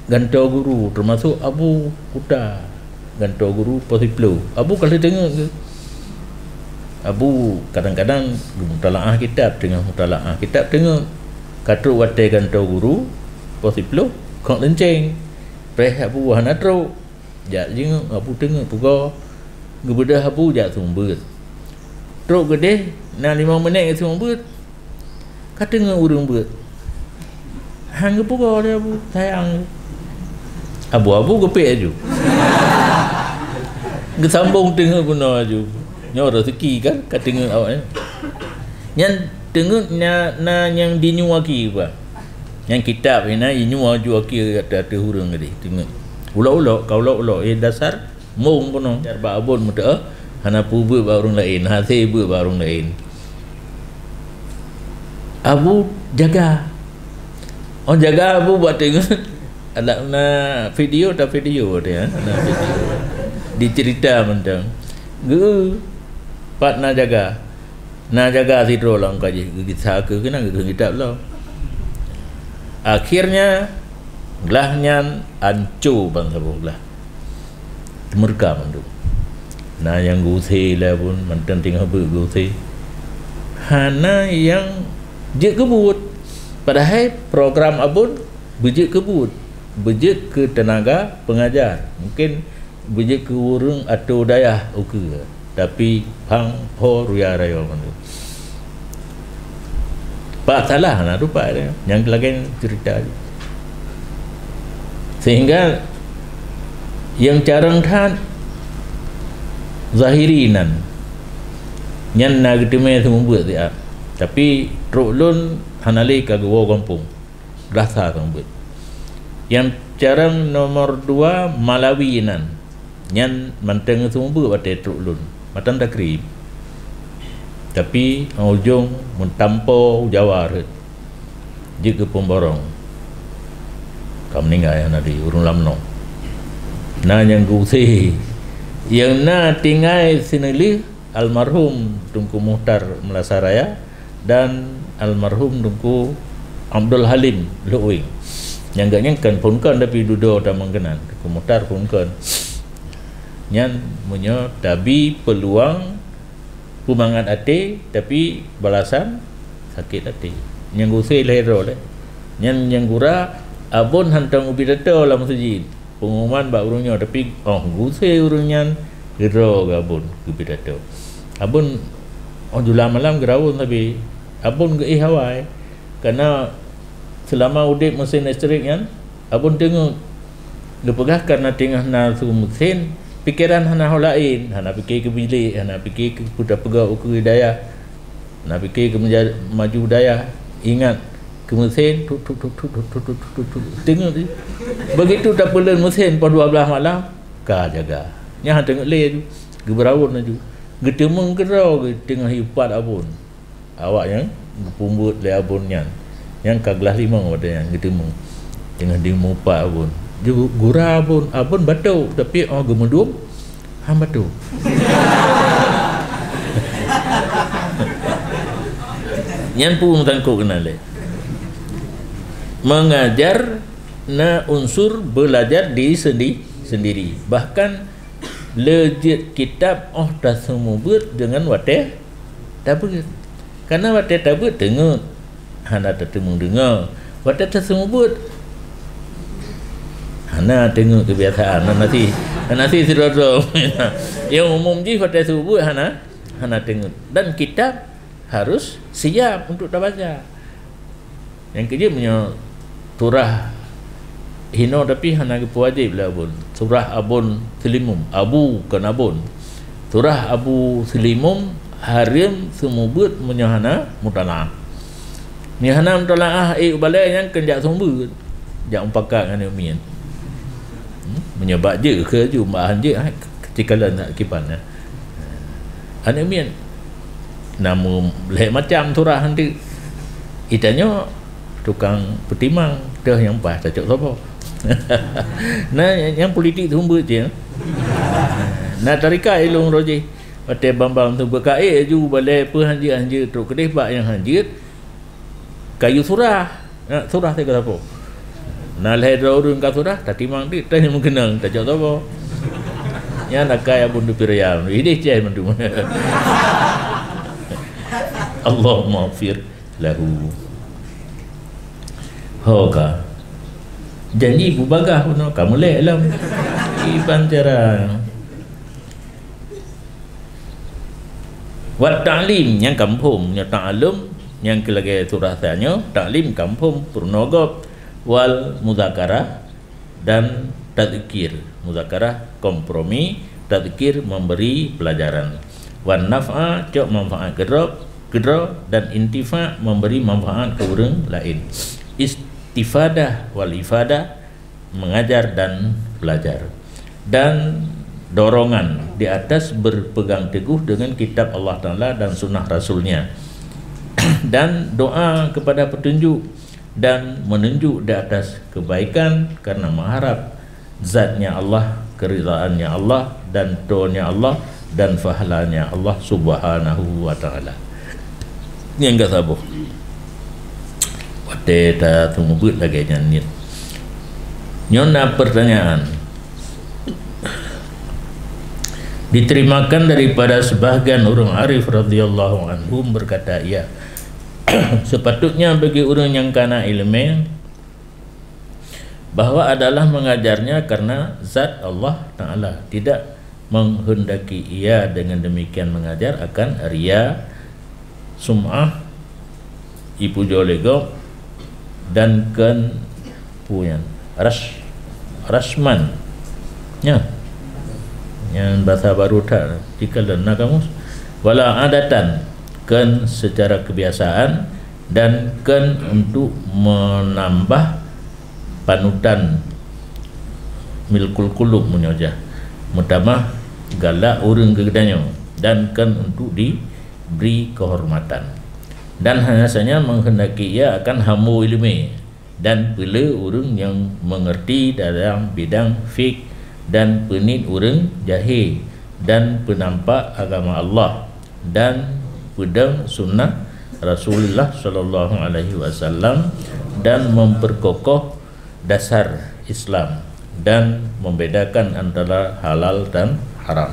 gantau guru, termasuk Abu Kuta gantau guru posiplo. Abu kalau tengok ke Abu kadang-kadang mutalaah kitab tengok kata watai gantau guru posiplo kok lenceng preh Abu hana teruk jak jeng Abu tengok puga gebedah Abu jak sumber teruk gede na 5 minit ke semua buat kata dengan orang buat hang pukul dia Abu sayang Abu gepek aju gesambung tengok guna aju nyo rezeki kan kata dengan awak yang tengok na yang dinyuaki apa yang kitab ina inyu aju aki kata hurung tadi tengok ulak-ulak kau ulak dasar mung kono jarba abun muda hana pu buat orang lain hasil buat orang lain. Abu jaga Abu buat tengok ada video dia ada video dicerita mentang pat na jaga sidro lang kaji kita ke kena ke kita lah akhirnya gelahnya ancur bangsa belah mereka mandu na yang gusai lah pun mantan tinggal bergusai hana yang je kebut padahal program abun bejek kebut bejek ke tenaga pengajar mungkin bejek ke urang atau dayah okey tapi hang ho ruya raya mandu pak salah nak rupa dia yang lagi cerita sehingga yang carang than zahirinan nyan na geteme semua buat dia tapi roklun hanali kagwa kampung rasa sambut yang carang nomor 2 malawinan nyan manteng semua buat batai roklun matan takrib tapi ujung mentampo jawar jika pemborong kamu meninggal yang nadi urung lamno na yang gusi yang na tinggal sinili almarhum Tunku Muhtar Melasaraya dan almarhum Tunku Abdul Halim Luwing yang gak nyangkan pun kan tapi duduk dan mengkenan Tunku Muhtar pun kan nyan punya tapi peluang pumangat hati tapi balasan sakit hati yang gusi lehero le yang gura abon hantang ubi data dalam masjid pengumuman bak urungnya tapi gusai urungnya gero gabun ubi data abon jula malam gerawun tapi abon ge hawai karena selama udip mesin listrik kan abon tengok gepegah karena tengah na su mesin pikiran hana lain hana fikir ke bilik hana fikir ke putar pegau ke daya hana fikir ke maju daya ingat ke mesin tengok begitu tak perlu mesin pada 12 malam ka jaga nya tengok le tu geberawun aju getemeng kerau tengah hipat abun awak yang pumbut le abun yang ka gelas 5 pada yang getemeng tengah dimupat abun ju gura abun batu tapi gemedum hang batu yang pun tangkuk kenal le mengajar na unsur belajar di sendiri bahkan lejit kitab dah semua buat dengan wateh tabut karena wateh tabut tengok hana tertemu dengar wateh semua buat hana tengok kebiasaan nasi siroto yang umum je wateh semua buat hana tengok dan kitab harus siap untuk baca yang kerja punya surah hino tapi hana wajib lah abun surah abun selimum abu kan abun surah abu selimum harim semua buat menyahana mutalaah nyahana mutalaah balai yang kenjak sumber jak umpakat dengan umian menyebab je ke jumbahan je ketika nak kipan ane umian namun lain macam surah nanti itanya tukang petimang dah yang pas cocok siapa nah yang politik tu buat je nah tarikah ilung roji patai bambang tu berkai ju balai apa hanjir teruk kedih bak yang hanjir kayu surah surah tu apa nah lahir urun ka surah tak timang dik tanya mengenang tak cocok siapa yang nak kaya pun dipiriam ini cai mandu Allahumma fir lahu hoka janji ibu bagah pun kamu lek alam iban cara wat ta'lim yang kampung yang ta'alum yang kelagi surah tanya ta'lim kampung purnogop wal muzakarah dan tadzkir muzakarah kompromi tadzkir memberi pelajaran wan naf'a cok manfaat kedra dan intifa memberi manfaat ke orang lain istifadah wal ifadah mengajar dan belajar dan dorongan di atas berpegang teguh dengan kitab Allah Ta'ala dan sunnah Rasulnya dan doa kepada petunjuk dan menunjuk di atas kebaikan karena mengharap zatnya Allah, keridhaannya Allah dan doanya Allah dan pahalanya Allah Subhanahu wa Ta'ala. Yang enggak sabar wate ta tumubut lagi nyanit nyona pertanyaan diterimakan daripada sebahagian orang arif radhiyallahu anhum berkata, ya, sepatutnya bagi orang yang kana ilmu bahawa adalah mengajarnya karena zat Allah Ta'ala, tidak menghendaki ia dengan demikian mengajar akan ria, sum'ah, ipu jolego dan ken puyan rasman ya, yang bahasa baru tak tikal dan kamus wala adatan ken secara kebiasaan dan ken untuk menambah panutan milkul kulub menyojah mutamah galak urang kegedanyo dan ken untuk diberi kehormatan dan hanya saja menghendaki ia akan hamu ilmu dan pula orang yang mengerti dalam bidang fiqh dan penit orang jahil dan penampak agama Allah dan pedang sunnah Rasulullah sallallahu alaihi wasallam dan memperkokoh dasar Islam dan membedakan antara halal dan haram.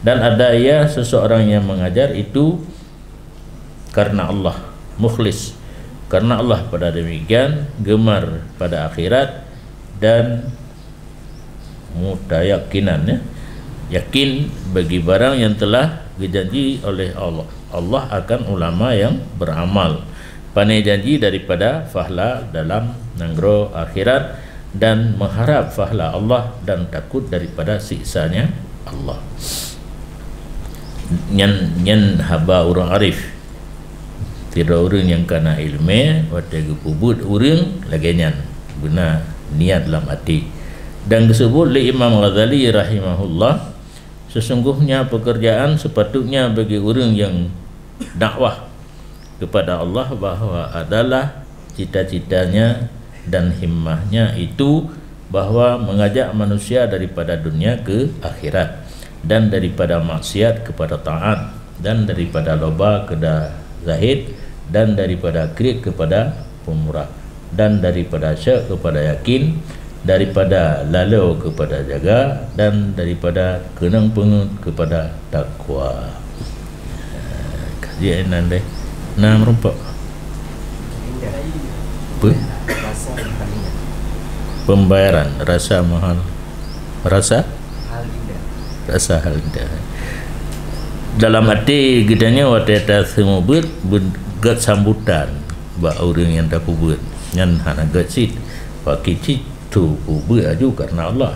Dan ada ia seseorang yang mengajar itu karena Allah, mukhlis karena Allah, pada demikian gemar pada akhirat dan mutayakinan ya, yakin bagi barang yang telah dijanji oleh Allah. Allah akan ulama yang beramal pandai janji daripada fahla dalam nanggro akhirat dan mengharap fahla Allah dan takut daripada siksanya Allah. Nyan haba orang arif tidak orang yang kana ilmu wate gepubut orang lagi nyan guna niat dalam hati. Dan disebut oleh Imam Ghazali rahimahullah, sesungguhnya pekerjaan sepatutnya bagi orang yang dakwah kepada Allah bahawa adalah cita-citanya dan himmahnya itu bahawa mengajak manusia daripada dunia ke akhirat dan daripada maksiat kepada taat dan daripada loba kepada zahid dan daripada krik kepada pemurah dan daripada syak kepada yakin, daripada lalu kepada jaga dan daripada kenang pengut kepada takwa. Kajian anda nah merupak pembayaran rasa mahal, rasa hal indah dalam hati gedanya waktu atas semua bergat sambutan bak orang yang tak kubut yang hana gat sit pakai cit tu kubut aju karena Allah